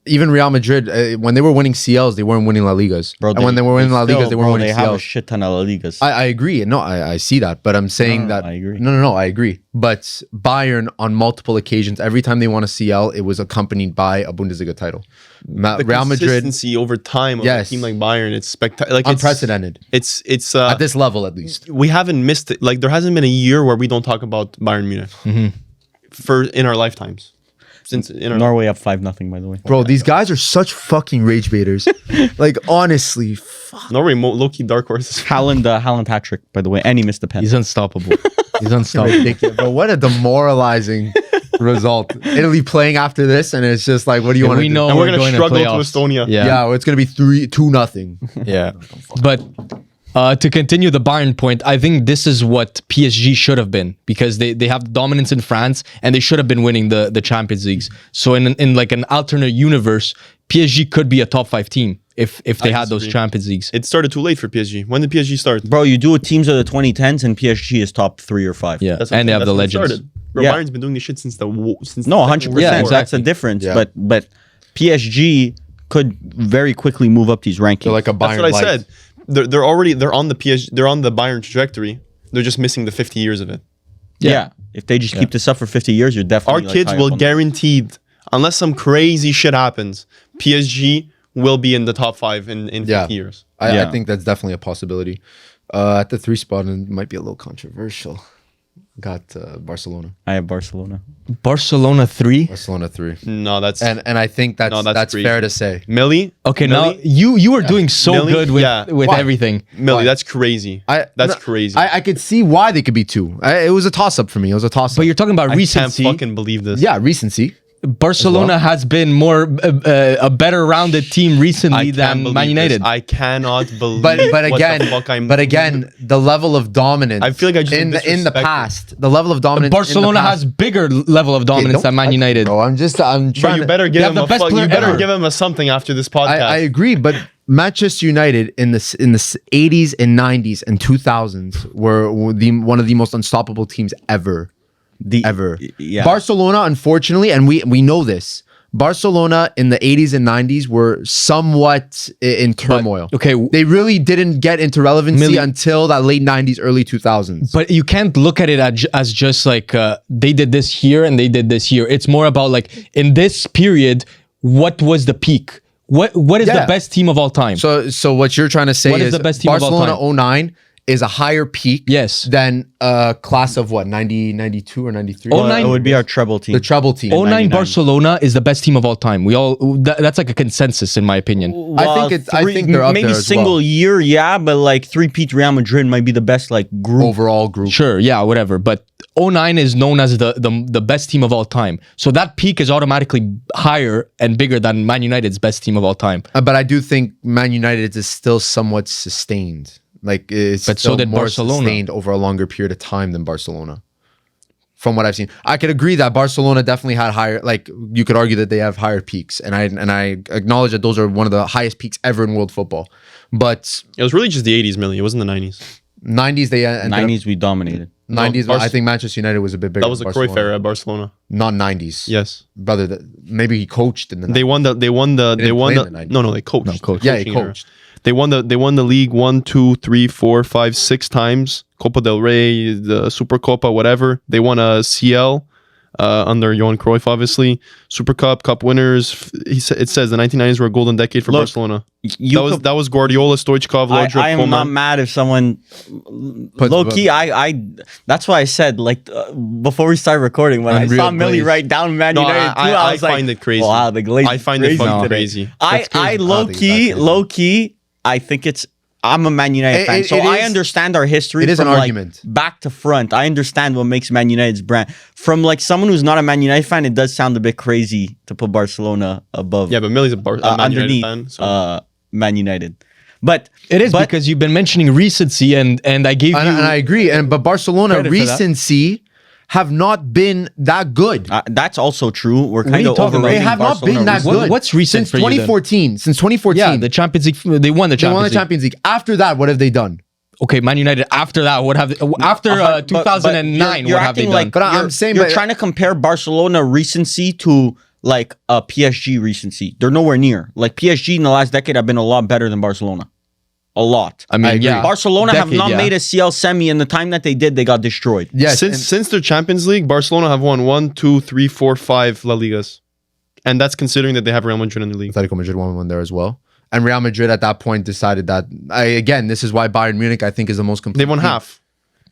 Even Real Madrid, when they were winning CLs, they weren't winning La Ligas. bro. And when they were winning La Ligas, they weren't winning They have a CLs. shit ton of La Ligas. I agree. No, I see that. But I'm saying No, that. I agree. No, I agree. But Bayern, on multiple occasions, every time they won a CL, it was accompanied by a Bundesliga title. The Real Madrid, consistency over time of Yes. a team like Bayern, it's spectacular. Like unprecedented. It's At this level, at least. we haven't missed it. Like there hasn't been a year where we don't talk about Bayern Munich for in our lifetimes. Since in our Norway up 5-0, by the way. Bro, these guys are such fucking rage baiters. Like, honestly. Norway low-key dark horses. Haaland hat trick, by the way, and he missed the pen. He's unstoppable. He's unstoppable. Ridiculous. Bro, what a demoralizing result. Italy playing after this, and it's just like, what do you want to we do? know And we're we're gonna going struggle to playoffs. Estonia. Yeah. Yeah, well, it's going to be 2-0. Yeah. But to continue the Bayern point, I think this is what PSG should have been because they have dominance in France and they should have been winning the Champions Leagues. So in like an alternate universe, PSG could be a top 5 team if they had those disagree. Champions Leagues. It started too late for PSG. When did PSG start? Bro, you do teams of the 2010s, and PSG is top 3 or 5. Yeah. That's what And they I'm have saying. the That's when it legends. started. Bro, Yeah. Bayern's been doing this shit since the since No, the 100%. Yeah, That's exactly. a difference. Yeah. But PSG could very quickly move up these rankings. They're like a Bayern That's what I light. said. They're on the Bayern trajectory. They're just missing the 50 years of it. yeah. If they just keep this up for 50 years, you're definitely Our like, kids high will up on guaranteed, unless some crazy shit happens, PSG will be in the top 5 in 50 Yeah. years. I Yeah. think that's definitely a possibility. At the 3 spot, and it might be a little controversial. Got Barcelona. I have Barcelona. Barcelona 3. Barcelona 3. No, that's And I think that's No, that's crazy. fair to say. Mili. Okay, Mili? now you were doing so Millie? good with Yeah. Why? everything. Millie, Why? that's crazy. That's crazy. I could see why they could be 2. It was a toss-up for me. It was a toss-up. But you're talking about I can't recency. fucking believe this. Yeah, recency. Barcelona has been more a better rounded team recently than Man United. I cannot believe. But what the again, fuck I'm- the level of dominance. I feel like I just in been the disrespected. past, the level of dominance. Barcelona in the has past, bigger level of dominance Don't than Man touch me, United. Bro, I'm Bro, trying. you better They give have him the a best fuck. You player better ever. give him a something after this podcast. I agree, but Manchester United in the 80s and 90s and 2000s were one of the most unstoppable teams ever. Ever. Yeah. Barcelona, unfortunately, and we know this. Barcelona in the 80s and 90s were somewhat in turmoil. okay, They really didn't get into relevancy Millie- until that late 90s, early 2000s. But you can't look at it as just like they did this here and they did this here. It's more about like in this period, what was the peak? What is Yeah. the best team of all time? So what you're trying to say What is is the best team of all Barcelona time? 09 is a higher peak Yes. than a class of what, 90, 92 or 93? 09 it would be our treble team. The treble team. 09 99. Barcelona is the best team of all time. We all that's like a consensus in my opinion. I think they're up maybe there as single well. year, yeah, but like 3-peat Real Madrid might be the best like group. Overall group. Sure, yeah, whatever. But 09 is known as the best team of all time. So that peak is automatically higher and bigger than Man United's best team of all time. But I do think Man United is still somewhat sustained. Like it's But so still did more Barcelona. sustained over a longer period of time than Barcelona. From what I've seen, I could agree that Barcelona definitely had higher. Like you could argue that they have higher peaks, and I acknowledge that those are one of the highest peaks ever in world football. But It was really just the 80s, Millie. It wasn't the 90s. 90s they ended up- 90s we dominated. 90s. No, I think Manchester United was a bit bigger. That was than the Cruyff Barcelona. era at Barcelona. Not 90s. Yes. brother. Maybe he coached in the. They won the didn't play in the 90s. no, they coached. No, coached. Yeah, he Coaching era. coached. They won the league 1, 2, 3, 4, 5, 6 times. Copa del Rey, the Super Copa, whatever. They won a CL. under Johan Cruyff, obviously. Super Cup winners. It says the 1990s were a golden decade for Barcelona. That was Guardiola, Stoichkov, Laudrup, I am Koeman. not mad if someone low key. That's why I said before we started recording when I saw Mili write down Man United 2, I was find it crazy. Wow, the Glazers. I find it fucking crazy. I low key. I think I'm a Man United fan, so I understand our history. It is an argument. Back to front. I understand what makes Man United's brand. From someone who's not a Man United fan, it does sound a bit crazy to put Barcelona above. Yeah, but Mili's a Man United fan. So. Man United. But it is because you've been mentioning recency and I gave you... And I agree. But Barcelona recency have not been that good. That's also true. We're kind of They overrating have not Barcelona been that good. What's recent since for you then? 2014? Since 2014. Yeah, the Champions League. They won the Champions League. They won the Champions League. After that, what have they done? Okay, Man United. After that, what have they, after 2009? You're what have they done? But I'm saying you're trying to compare Barcelona recency to a PSG recency. They're nowhere near. PSG in the last decade have been a lot better than Barcelona. A lot. I mean, yeah. Barcelona have not made a CL semi, and the time that they did, they got destroyed. Yes, since their Champions League, Barcelona have won 1, 2, 3, 4, 5 La Ligas, and that's considering that they have Real Madrid in the league. Atletico Madrid won one there as well, and Real Madrid at that point decided that. Again, this is why Bayern Munich I think is the most complete. They won half.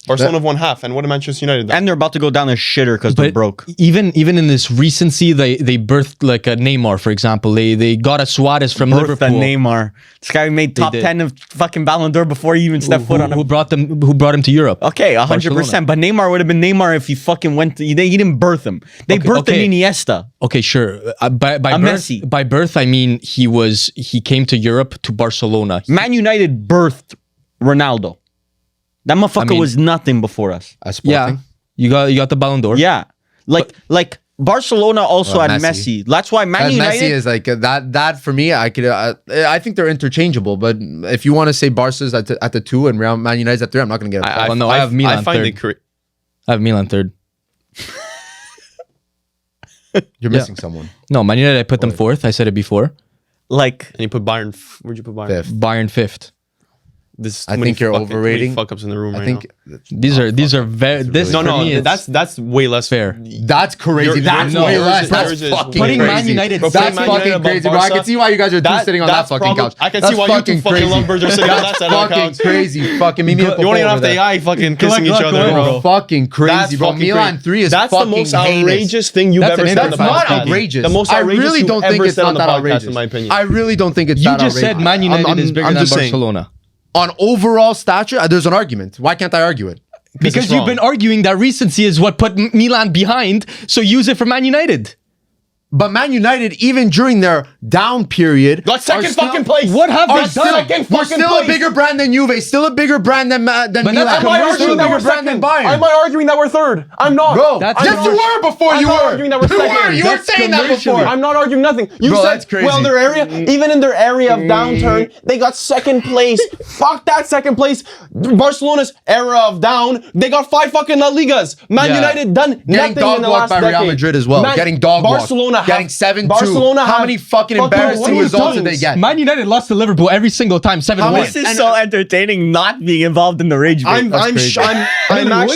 Barcelona have won half, and what did Manchester United do? And they're about to go down a shitter because they're broke. Even in this recency, they birthed a Neymar, for example. They got a Suarez from Liverpool. Neymar. This guy made top 10 of fucking Ballon d'Or before he even stepped foot on him. Who brought him to Europe? Okay, 100%. But Neymar would have been Neymar if he fucking went to... He didn't birth him. They birthed an Iniesta. Okay, sure. By birth, Messi. By birth, I mean he came to Europe, to Barcelona. Man United birthed Ronaldo. That motherfucker was nothing before us. Yeah, you got the Ballon d'Or. Yeah, like Barcelona also had Messi. That's why Man United. Messi is that for me. I think they're interchangeable. But if you want to say Barca's at the 2 and Man United's at 3, I'm not going to get upset. I have Milan third. I have Milan third. You're missing someone. No, Man United. I put them fourth. I said it before. And you put Bayern. Where'd you put Bayern? Fifth. Bayern fifth. I think you're overrating. Fuck ups in the room. I think these are very. This no. That's way less fair. That's crazy. That's way less. That's fucking putting crazy. Man United. That's fucking crazy. Bro, I can see why you guys are sitting on that fucking couch. I can see why you two fucking lovebirds are sitting on that side of the couch. Fucking crazy. Fucking me. You won't even have the AI fucking kissing each other, bro. Fucking crazy, bro. Milan 3 is that's the most outrageous thing you've ever said on the podcast. That's not outrageous. The most outrageous I really don't think it's not that outrageous. In my opinion, I really don't think it's that outrageous. You just said Man United is bigger than Barcelona. On overall stature, there's an argument. Why can't I argue it? Because you've been arguing that recency is what put Milan behind, so use it for Man United. But Man United, even during their down period, got second fucking place. What have they done? We're still a bigger brand than Juve, still a bigger brand than Milan. Am I arguing that we're second? Am I arguing that we're third? I'm not. Bro, yes, you were before you were. Arguing that we're second. You were saying that before. I'm not arguing nothing. You said, well, their area, even in their area of downturn, they got second place. Fuck that second place. Barcelona's era of down, they got 5 fucking La Ligas. Man United done nothing in the last decade. Getting dog walked by Real Madrid as well. Getting dog walked. Barcelona getting 7-2. How many fucking embarrassing results did they get? Man United lost to Liverpool every single time. 7-1. This is so entertaining. Not being involved in the rage. I'm actually. I don't know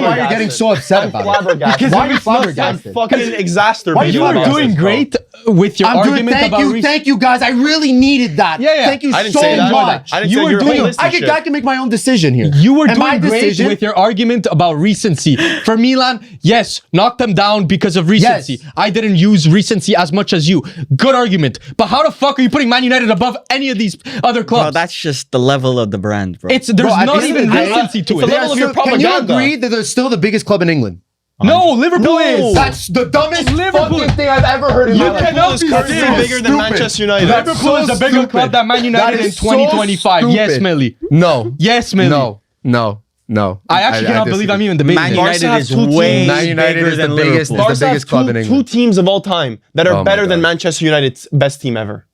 why you're getting so upset about it. Because why are you flabbergasted? Fucking exacerbated. You were doing great with your argument about. Thank you guys. I really needed that. Yeah. Thank you so much. You were doing. I can make my own decision here. You were doing great with your argument about recency. For Milan, yes, knock them down because of recency. I didn't use recency as much as you. Good argument. But how the fuck are you putting Man United above any of these other clubs? Bro, that's just the level of the brand, bro. There's not even recency to it. The level of your propaganda. Can you agree that they're still the biggest club in England? No, Liverpool is. That's the dumbest fucking thing I've ever heard in my life. Liverpool is currently bigger than Manchester United. Liverpool is a bigger club than Man United in 2025. Yes, Mili. No. Yes, Mili. No. I actually cannot believe I'm even debating. Man United is way bigger than Liverpool. Barca is the biggest club in England. 2 teams of all time that are better than Manchester United's best team ever.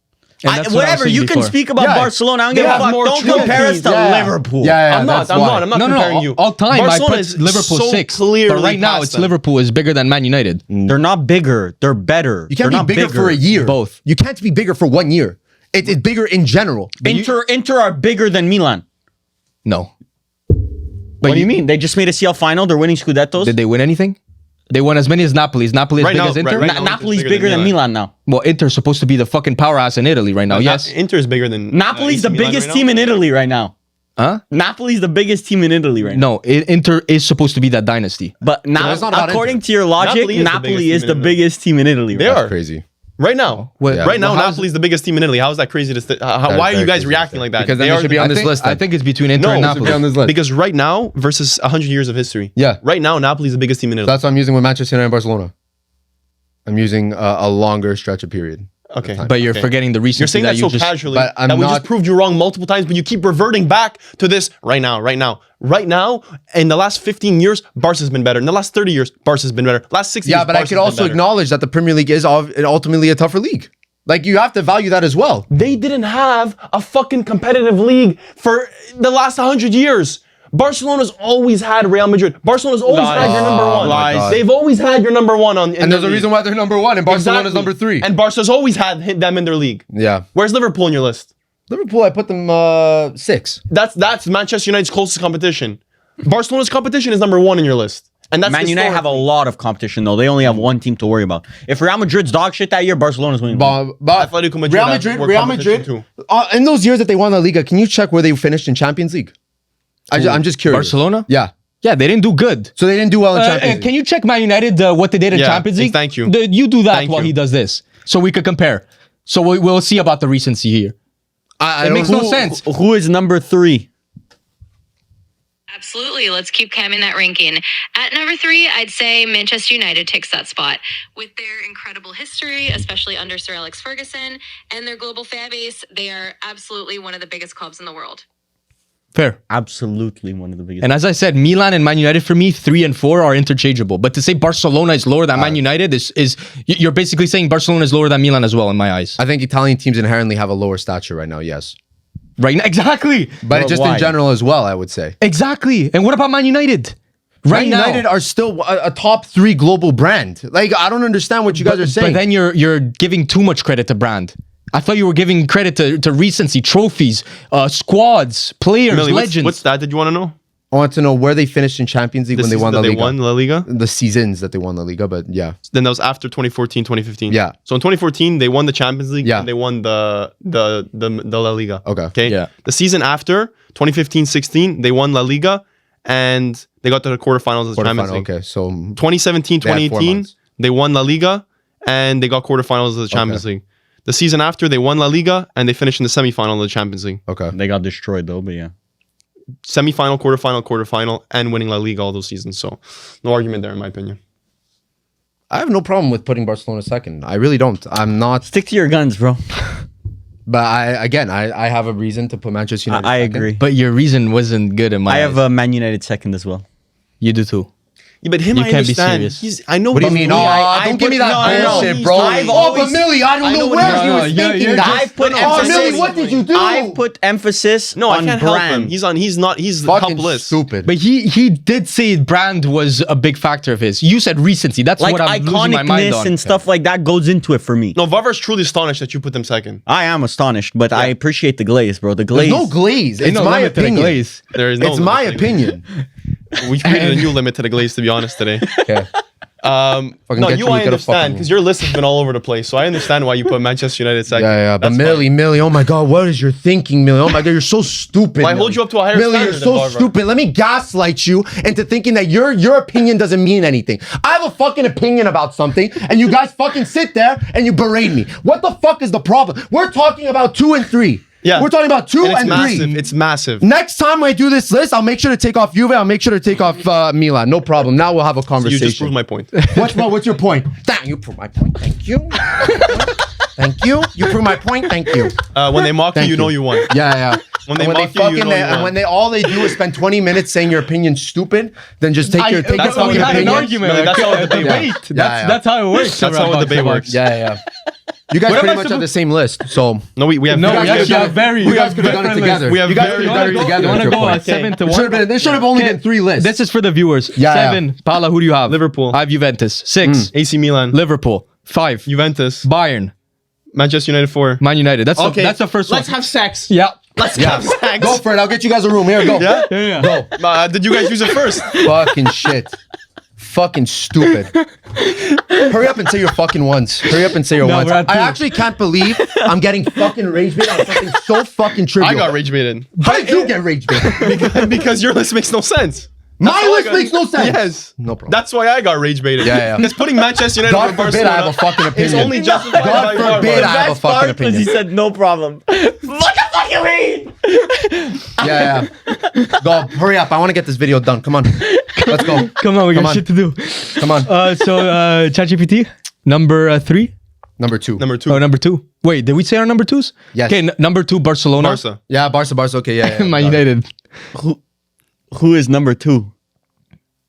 Whatever, you can speak about Barcelona. I don't give a fuck. Don't compare us to Liverpool. I'm not comparing you. All time, Barcelona I put Liverpool so 6. Clearly but right now, it's Liverpool is bigger than Man United. They're not bigger. They're better. You can't They're be bigger for a year. Both. You can't be bigger for 1 year. It's bigger in general. Inter are bigger than Milan. No. What do you mean? They just made a CL final. They're winning Scudettos. Did they win anything? They won as many as Napoli. Is Napoli as Right big now, as Inter? right now. Napoli's Inter's bigger than Milan now. Well, Inter's supposed to be the fucking powerhouse in Italy right now. Yes. Inter is bigger than Napoli's the AC Milan biggest right team now. in Italy right now. Huh? Napoli's the biggest team in Italy right now. No, Inter is supposed to be that dynasty. But now, it's not about according Inter. to your logic, Napoli is the biggest team Napoli is the biggest team in Italy. in Italy. They right? are Crazy. right now. Well, Yeah. Right now, well, how's- Napoli's the biggest team in Italy. How is that crazy to say? Why are you very guys crazy to reacting say. like that? Because then they should be on I this think, list. I think it's between Inter and No, Napoli. on this list. because right now versus 100 years of history. Yeah. Right now, Napoli's the biggest team in Italy. That's what I'm using with Manchester United and Barcelona. I'm using a longer stretch of period. Okay. But you're Okay. forgetting the recency You're saying that you so just casually But I'm that we not- just proved you wrong multiple times, but you keep reverting back to this right now. Right now, in the last 15 years, Barca's been better. In the last 30 years, Barca's been better. Last 60 years, Yeah, but I Barca's could been also better. acknowledge that the Premier League is ultimately a tougher league. Like, you have to value that as well. They didn't have a fucking competitive league for the last 100 years. Barcelona's always had Real Madrid. Barcelona's always had your number one. Lies. They've always had your number one on. And there's a reason why they're number one and Barcelona's Exactly. number 3. And Barca's always had hit them in their league. Yeah. Where's Liverpool on your list? Liverpool, I put them 6. That's Manchester United's closest competition. Barcelona's competition is number 1 in your list. And that's Man United have a lot of competition though. They only have one team to worry about. If Real Madrid's dog shit that year, Barcelona's winning. But Atletico Madrid Real have Madrid, more Real competition Madrid, too. in those years that they won La Liga, can you check where they finished in Champions League? I'm just curious. Barcelona? Yeah. Yeah, they didn't do good. So they didn't do well in Champions League. Can you check Man United what they did in Yeah, Champions League? thank you. You do that Thank while you. he does this, so we could compare. So we'll see about the recency here. I It don't makes know. no sense. Who is number 3? Absolutely. Let's keep camming that ranking. At number 3, I'd say Manchester United takes that spot. With their incredible history, especially under Sir Alex Ferguson, and their global fan base, they are absolutely one of the biggest clubs in the world. Fair. Absolutely one of the biggest. And as I said, Milan and Man United for me, 3 and 4 are interchangeable. But to say Barcelona is lower than Man United is you're basically saying Barcelona is lower than Milan as well in my eyes. I think Italian teams inherently have a lower stature right now, yes. Right now, exactly, But just in Worldwide. general as well, I would say. exactly. And what about Man United? Right Man now, United are still a top 3 global brand. Like, I don't understand what you guys are saying. But then you're giving too much credit to brand. I thought you were giving credit to recency, trophies, squads, players, Millie, legends. what's that? Did you want to know? I want to know where they finished in Champions League The when they season won that La they Liga. won La Liga. The seasons that they won La Liga, but yeah. Then that was after 2014, 2015. Yeah. So in 2014, they won the Champions League. Yeah. And they won the La Liga. Okay. Okay. Yeah. The season after 2015-16, they won La Liga and they got to the quarterfinals of the Champions Quarterfinal, League. okay, so 2017, They had 4 2018, months. they won La Liga and they got quarterfinals of the Champions League. The season after, they won La Liga and they finished in the semifinal of the Champions League. okay. They got destroyed though, but yeah. Semifinal, quarterfinal, and winning La Liga all those seasons. So no argument there, in my opinion. I have no problem with putting Barcelona second. I really don't. I'm not. Stick to your guns, bro. But I have a reason to put Manchester United. I second. agree. But your reason wasn't good in my I eyes. have a Man United second as well. You do too. Yeah, but him, You I can't be understand. serious. I know. What do you mean? Oh, I don't give me put- that no, bullshit, no. bro. I've but always- Mili, I don't I know know what where he he does. was Yeah, thinking you're that. I've put Oh, emphasis. Mili, what did you do? I've put emphasis No, on I can't help brand. him. He's fucking helpless. stupid. But he did say brand was a big factor of his. You said recency. That's Like what I'm losing my mind iconicness on. and stuff like that goes into it for me. No, Varvar's truly astonished that you put them second. I am astonished, but I appreciate the glaze, bro. The glaze. There's no glaze. Ain't It's no my limit to the opinion. glaze. There is no It's limit my to the opinion. glaze. We've created a new limit to the glaze, to be honest, today. Okay. No, get you you, I get a understand fucking- because your list has been all over the place. So I understand why you put Manchester United second. Yeah. But That's fine. Mili, oh my God, what is your thinking, Mili? Oh my God, you're so stupid. Well, I Mili. hold you up to a higher Mili, standard you're than so Varvar. stupid. Let me gaslight you into thinking that your opinion doesn't mean anything. I have a fucking opinion about something, and you guys fucking sit there and you berate me. What the fuck is the problem? We're talking about 2 and 3. Yeah. We're talking about 2 And it's and massive. 3. It's massive. Next time I do this list, I'll make sure to take off Juve. I'll make sure to take off Milan. No problem. Now we'll have a You conversation. just proved my point. What's your point? Damn, you proved my point. Thank you. Thank you. You proved my point. Thank you. When they mock you, Thank you know you. you won. Yeah. When they And mock you, you know you and won. when they all they do is spend 20 minutes saying your opinion's stupid, then just take your That's how we fucking had an opinion. argument. Really, that's how the debate debate. works. Yeah. That's how it works. That's how the debate works. Yeah. You guys What am pretty I much have supposed- the same list, so No, we have No, very we guys actually could've have very. you guys could have done it different together. We have You guys very- could have done it together. You with want to your go point. 7 to It should 1? there should have only been 3 lists. This is for the viewers. Yeah. 7. Paula, who do you have? Liverpool. I have Juventus. 6. AC Milan, Liverpool. 5. Juventus, Bayern. Manchester United 4. Man United. That's the first one. Let's have sex. Yeah. Let's have sex. Go for it. I'll get you guys a room. Here, go. Yeah? Yeah. Go. Did you guys use it first? Fucking shit. Fucking stupid. Hurry up and say your fucking ones. Hurry up and say your No, ones. we're at I two. actually can't believe I'm getting fucking rage bait on something so fucking trivial. I got rage baited. How did you get rage bait? Because your list makes no sense. My That's all I list got. makes no sense. Yes. No problem. That's why I got rage baited. Yeah, yeah. Because putting Manchester United God over forbid Barcelona I have a fucking opinion. is only justified by God Varvar. forbid I have a fucking opinion. He said no problem. What the fuck you mean? Yeah. Go, hurry up. I want to get this video done. Come on. Let's go. Come on, we Come got on. shit to do. Come on. So ChatGPT, number 3? Number 2. Number 2. Oh, number 2. Wait, did we say our number 2s? Yes. Okay, number 2, Barcelona. Barca. Yeah, Barca. Okay, yeah. Man Got it. United. Who is number 2?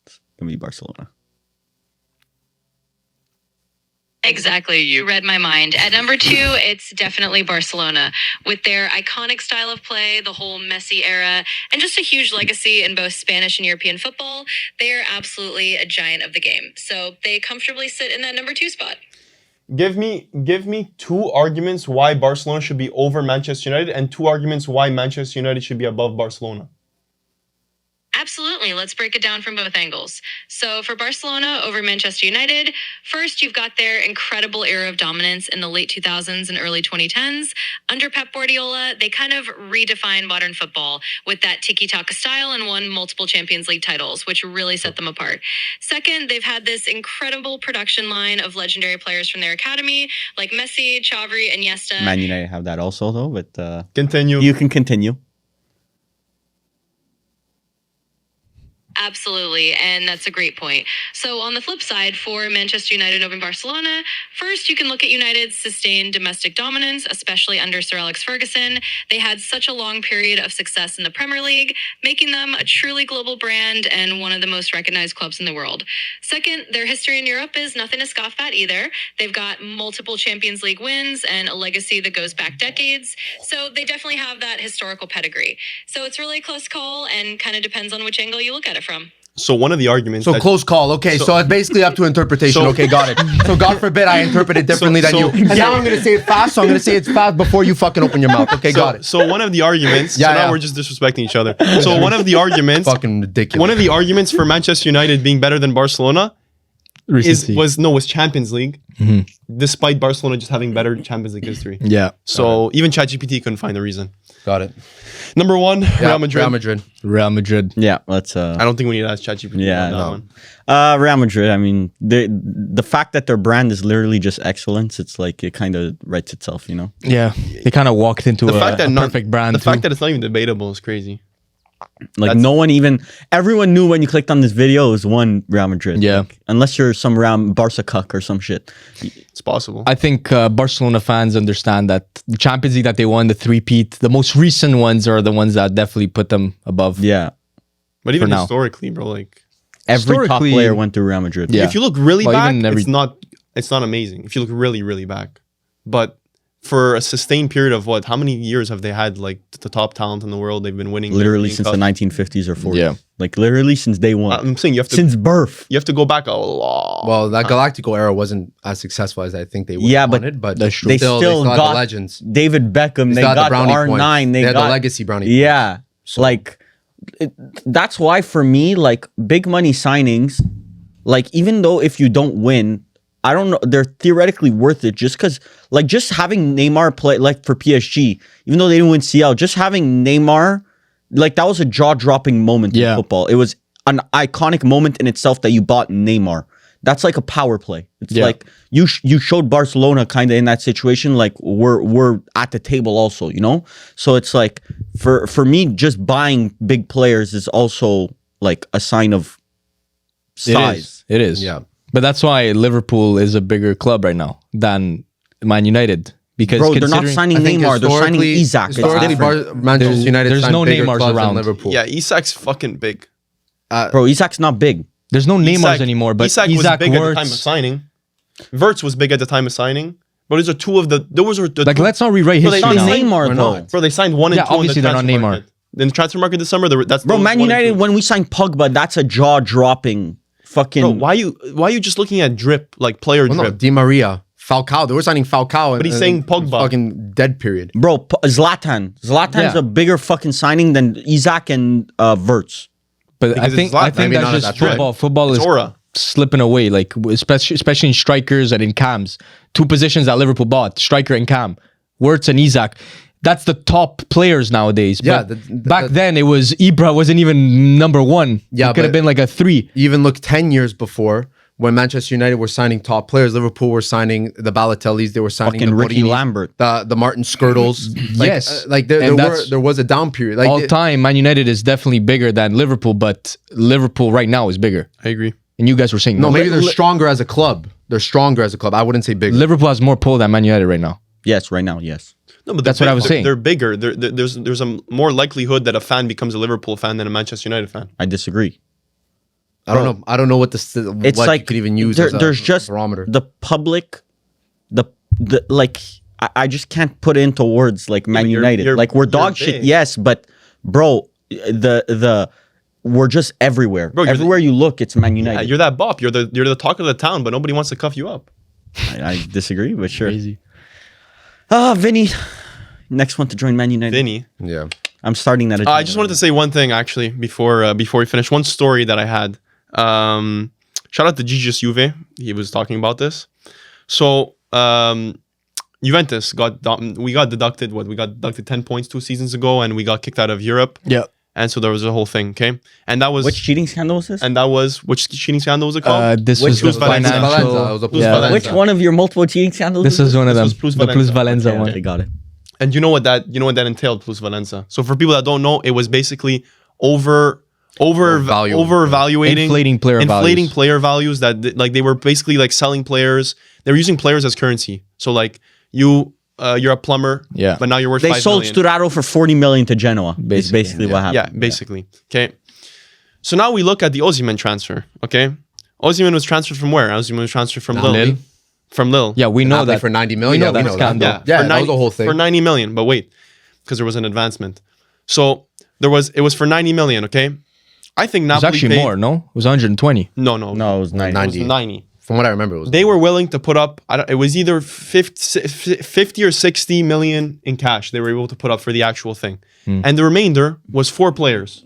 It's gonna be Barcelona. Exactly. You read my mind. At number 2, it's definitely Barcelona. With their iconic style of play, the whole Messi era, and just a huge legacy in both Spanish and European football, they are absolutely a giant of the game. So they comfortably sit in that number 2 spot. Give me 2 arguments why Barcelona should be over Manchester United and 2 arguments why Manchester United should be above Barcelona. Absolutely. Let's break it down from both angles. So for Barcelona over Manchester United, first you've got their incredible era of dominance in the late 2000s and early 2010s. Under Pep Guardiola, they kind of redefined modern football with that tiki-taka style and won multiple Champions League titles, which really set them apart. Second, they've had this incredible production line of legendary players from their academy, like Messi, Xavi, Iniesta. Man United have that also though, but Continue. you can continue. Absolutely, and that's a great point. So on the flip side, for Manchester United over Barcelona, first you can look at United's sustained domestic dominance, especially under Sir Alex Ferguson. They had such a long period of success in the Premier League, making them a truly global brand and one of the most recognized clubs in the world. Second, their history in Europe is nothing to scoff at either. They've got multiple Champions League wins and a legacy that goes back decades, so they definitely have that historical pedigree. So it's really a close call and kind of depends on which angle you look at it from. So one of the arguments So that close call. Okay, so it's basically up to interpretation. So- Okay, got it. So God forbid I interpret it differently than you. And now I'm going to say it fast, so I'm going to say it's fast before you fucking open your mouth. Okay, got it. So one of the arguments. Yeah, so now yeah. we're just disrespecting each other. So one of the arguments. Fucking ridiculous. One of the arguments for Manchester United being better than Barcelona Recency. was Champions League, despite Barcelona just having better Champions League history. Yeah. So even ChatGPT couldn't find the reason. Got it. Number 1, Yeah, Real Madrid. Real Madrid. Real Madrid. Yeah, let's I don't think we need to ask ChatGPT Yeah, on that no. one. Real Madrid, I mean, the fact that their brand is literally just excellence, it's like it kind of writes itself, you know? Yeah. They kind of walked into The a, fact that a not- perfect brand The too. fact that it's not even debatable is crazy. Like That's- everyone knew when you clicked on this video it was one Real Madrid. Yeah. Like, unless you're some Barca cuck or some shit. It's possible. I think Barcelona fans understand that the Champions League that they won, the three-peat, the most recent ones are the ones that definitely put them above. Yeah. But even for now. historically, bro, like Every top Historically- player went through Real Madrid. Yeah. if you look really Well, back, even every- it's not amazing. If you look really, really back. But for a sustained period of how many years have they had like the top talent in the world? They've been winning Literally European since Cup. the 1950s or 40s. Yeah. Like literally since day one. I'm saying you have to since birth. go back a lot. Well, that Galactico era wasn't as successful as I think they would Yeah, have but wanted, but that's true. They still still had got the legends. David Beckham. They still had got the brownie R9. points. They had got the legacy brownie. Yeah. Like that's why for me, like big money signings, like even though if you don't win, I don't know, they're theoretically worth it just because, like, just having Neymar play, like for PSG, even though they didn't win CL, just having Neymar, like, that was a jaw-dropping moment in football. It was an iconic moment in itself that you bought Neymar. That's like a power play. It's like you showed Barcelona kind of in that situation, like we're at the table also, you know? So it's like, for me, just buying big players is also like a sign of size. It is. Yeah. But that's why Liverpool is a bigger club right now than Man United. Because Bro, they're not considering- signing I think Neymar, they're signing historically- Isaac. It's Historically, different. Manchester United there's signed no bigger Neymars clubs than around. Liverpool. Yeah, Isak's fucking big. Bro, Isaac's not big. There's no Neymars Isak- anymore, but Isak Isaac was big at the time of Wirtz. signing. Wirtz was big at the time of signing. But those are two of the. Those are the. Like, two, let's not rewrite Bro, they history It's not now. signed- Neymar, Or though. not. Bro, they signed 1 and Yeah, 2 in the obviously they're transfer not Neymar. market. In the transfer market this summer, that's Bro, those Man 1 and United, 2. when we signed Pogba, that's a jaw-dropping fucking... Bro, why are you just looking at drip, like player Well, no, drip? Di Maria, Falcao. They were signing Falcao. But he's saying Pogba. Fucking dead period. Bro, Zlatan. Zlatan's Yeah. a bigger fucking signing than Isaac and Wirtz. But I Because think it's Zlatan. I think Maybe that's not at just that time. football. Football It's is aura. slipping away, like especially in strikers and in cams. 2 positions that Liverpool bought, striker and cam. Wirtz and Isak. That's the top players nowadays. Yeah, But back then it was Ibra wasn't even number 1. Yeah, it could have but- been like a 3. Even look 10 years before, when Manchester United were signing top players, Liverpool were signing the Balotellis, they were signing Fucking the Ricky Morinis, Lambert. the Martin Skirtles. Yes. There was a down period. Like All time, Man United is definitely bigger than Liverpool, but Liverpool right now is bigger. I agree. And you guys were saying no, maybe they're stronger as a club. They're stronger as a club. I wouldn't say bigger. Liverpool has more pull than Man United right now. Yes, right now, yes. No, but That's what I was saying. They're bigger. There's a more likelihood that a fan becomes a Liverpool fan than a Manchester United fan. I disagree. I don't know. I don't know what It's what like you could even use there- as a there's just barometer. the public, the like I just can't put it into words like Man you're- United. you're- Like we're you're dog shit, big. yes, but bro, the we're just everywhere. Bro, you're the- everywhere you look, it's Man Yeah, United. you're that bop. You're the talk of the town, but nobody wants to cuff you up. I disagree, but sure. Crazy. Vinny, next one to join Man United. Vinny. Yeah. I'm starting that. I just wanted to say one thing actually before we finish. One story that I had. Shout out to Gigius Juve. He was talking about this. So Juventus we got deducted 10 points 2 seasons ago, and we got kicked out of Europe. Yeah. And so there was a whole thing. Okay, and that was Which cheating scandal was this? and that was which cheating scandal was it called? This Which was the was Valenza? financial. Valenza. It was a Plus yeah. Valenza. Which one of your multiple cheating scandals? This is one of them. This was Plus The Plus Valenza. Valenza one. Okay, got it. And you know what that entailed, Plus Valenza. So for people that don't know, it was basically overvaluating, Inflating player values. player values that like they were basically like selling players. They were using players as currency. So like you're a plumber, Yeah. but now you're worth They 5 sold million. Sturaro for 40 million to Genoa. Is basically what Yeah, happened. basically. Okay. So now we look at the Osimhen transfer. Okay, Osimhen was transferred from where? Osimhen was transferred from Lille. Lille. From Lille. Yeah, we know Napoli that for 90 million. We know Yeah, we that know scandal. that. Yeah, for that was the whole thing. For 90 million, but wait, because there was an advancement. So it was for 90 million. Okay, I think It was Napoli actually paid, more, no? It was 120. No, No, it was 90. it was 90. From what I remember, it was. They were willing to put up. It was either 50 or 60 million in cash. They were able to put up for the actual thing, and the remainder was 4 players.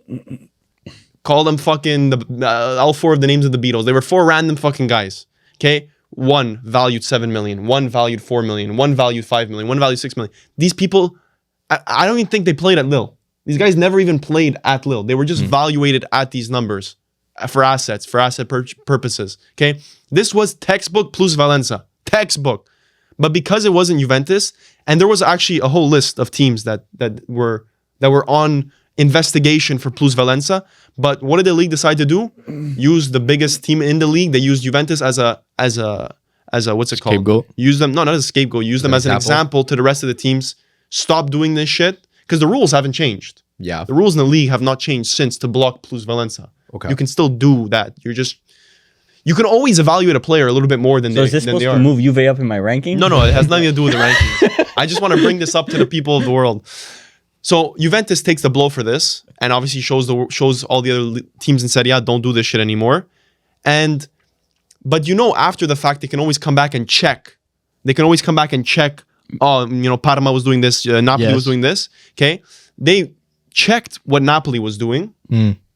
Call them fucking all 4 of the names of the Beatles. They were 4 random fucking guys. Okay, one valued 7 million, one valued 4 million, one valued 5 million, one valued 6 million. These people, I don't even think they played at Lille. These guys never even played at Lille. They were just valuated at these numbers for assets, for asset purposes. Okay, this was textbook Plus Valenza, textbook. But because it wasn't Juventus, and there was actually a whole list of teams that were on investigation for Plus Valenza. But what did the league decide to do? Use the biggest team in the league. They used Juventus as a what's it called? Scapegoat. Use them, no, not as a scapegoat. Use them as an example to the rest of the teams. Stop doing this shit because the rules haven't changed. Yeah. The rules in the league have not changed since to block Plus Valenza. Okay. You can still do that. You can always evaluate a player a little bit more than So is this than supposed they to are. move Juve up in my ranking? No, it has nothing to do with the rankings. I just want to bring this up to the people of the world. So Juventus takes the blow for this, and obviously shows all the other teams in Serie A don't do this shit anymore. But after the fact, they can always come back and check. Oh, Parma was doing this, Napoli was doing this. Okay, they checked what Napoli was doing.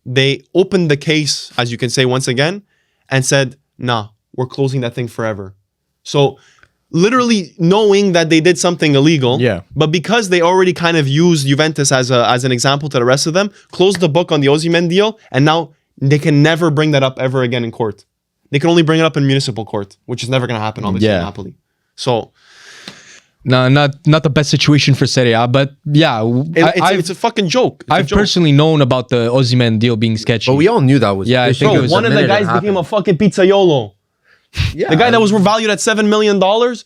They opened the case, as you can say once again, and said, "Nah, we're closing that thing forever." So, literally knowing that they did something illegal, but because they already kind of used Juventus as an example to the rest of them, closed the book on the Osimhen deal, and now they can never bring that up ever again in court. They can only bring it up in municipal court, which is never going to happen, obviously, in Napoli. So, No, not the best situation for Serie A, but yeah, it's a fucking joke. I've personally known about the Osimhen deal being sketchy. But we all knew that was. Yeah, I think Bro, it was one of the guys became a fucking pizzaiolo. Yeah, The guy that was valued at $7 million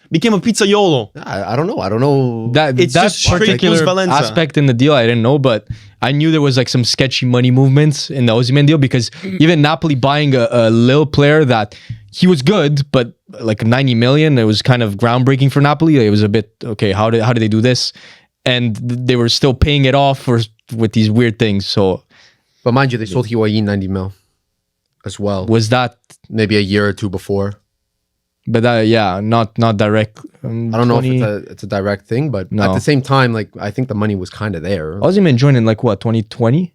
became a pizzaiolo. I don't know. I don't know. It's that just straight particular Plus Valenza. aspect in the deal I didn't know, but I knew there was like some sketchy money movements in the Osimhen deal because even Napoli buying a Lille player that he was good, but like 90 million, it was kind of groundbreaking for Napoli. It was a bit okay. How did they do this? And they were still paying it off with these weird things. So, But mind you, they sold Higuain 90 mil as well. was that? Maybe a year or two before. But not direct. I don't know if it's a direct thing, but No. at the same time, like I think the money was kind of there. Osimhen joined in like what 2020?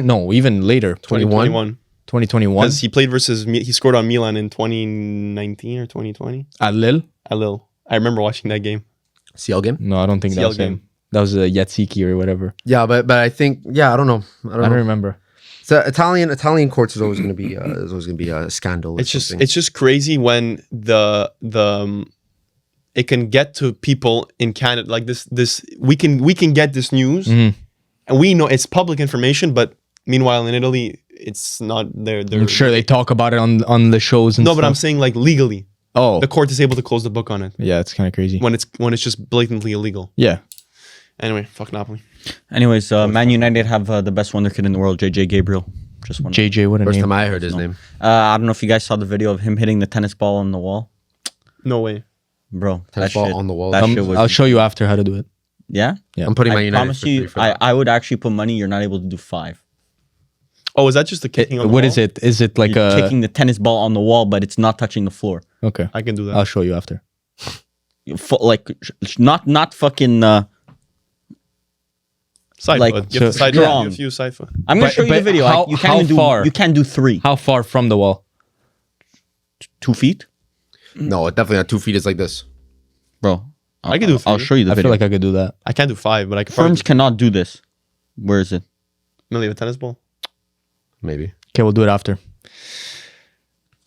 No, even later. 21. 2021 Because he played versus he scored on Milan in 2019 or 2020 at Lille. at Lille. I remember watching that game. CL game. No, I don't think that CL was him. game. That was Yatsiki or whatever. Yeah, but I think I don't know. I I don't remember. So Italian courts is always going to be a scandal. Or It's something. just crazy when the it can get to people in Canada like this. We can get this news, and we know it's public information. But meanwhile, in Italy, it's not. They're I'm sure they talk about it on the shows and no, stuff. but I'm saying like legally, Oh, the court is able to close the book on it yeah, it's kind of crazy. when it's just blatantly illegal. Yeah. Anyway, fuck Napoli. Anyways, Man United have the best wonder kid in the world, JJ Gabriel. Just one. JJ, what a First name. time I heard his name. I don't know if you guys saw the video of him hitting the tennis ball on the wall, No way. bro. Tennis that ball shit, on the wall. That shit was. I'll show you after how to do it. Yeah. Yeah. I'm putting my I United. promise for you, free for that. I would actually put money. You're not able to do 5. Oh, is that just the kicking? on the What wall? is it? Is it like You're a... kicking the tennis ball on the wall, but it's not touching the floor. Okay. I can do that. I'll show you after. Like not fucking. Side like, foot. You have to so side strong. foot. You have to side foot. I'm gonna But- show you the but video. how- You how can't even far? You can't do 3. How far from the wall? 2 feet, No, definitely not 2 feet. It's like this. bro. I can do I'll 3. show you the I video. feel like I could do that. I can't do 5, but I can. Firms cannot do this. Where is it? Millie, a tennis ball. Maybe. Okay, we'll do it after.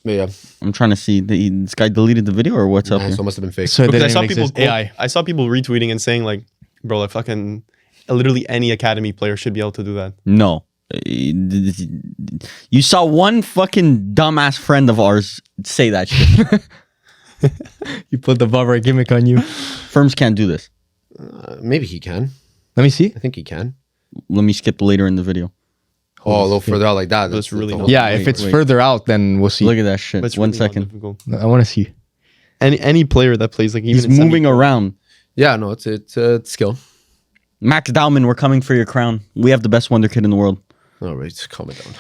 But yeah. I'm trying to see. This guy deleted the video or what's up Nah, here? so it must have been fake. So it Because I didn't saw even people. exist. AI. I saw people retweeting and saying like, "Bro, like fucking literally any academy player should be able to do that." No. You saw one fucking dumbass friend of ours say that shit. You put the Varvar gimmick on you. Firms can't do this. Maybe he can. Let me see. I think he can. Let me skip later in the video. Oh, a little further out like that. That's really the not- whole- Yeah, wait, if it's wait. further out, then we'll see. Look at that shit. But it's One really not second. difficult. I want to see. Any player that plays like even He's in semi- moving around. Yeah, no, it's skill. Max Dowman, we're coming for your crown. We have the best wonder kid in the world. All right, just calm it down.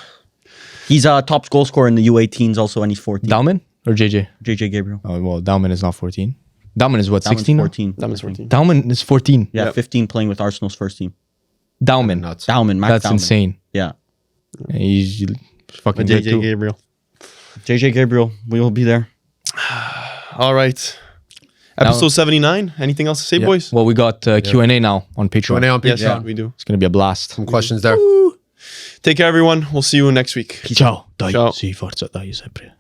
He's a top goal scorer in the U18s also, and he's 14. Dauman or JJ? JJ Gabriel. Oh, well, Dauman is not 14. Dauman is what, Dauman's 16? 14. That was 14. Dauman is 14. Yeah, Yep. 15 playing with Arsenal's first team. Dauman. Nuts. Dowman, Max That's Dowman. insane. Yeah. He's fucking good JJ too. Gabriel. JJ Gabriel, we will be there. All right. Episode 79. Anything else to say, Yeah. boys? Well, we got Q&A now on Patreon. Q&A on Yes, Patreon. we do. It's going to be a blast. Some questions there. Take care, everyone. We'll see you next week. Ciao. Dai. Ciao. Sì, forza, dai, sempre.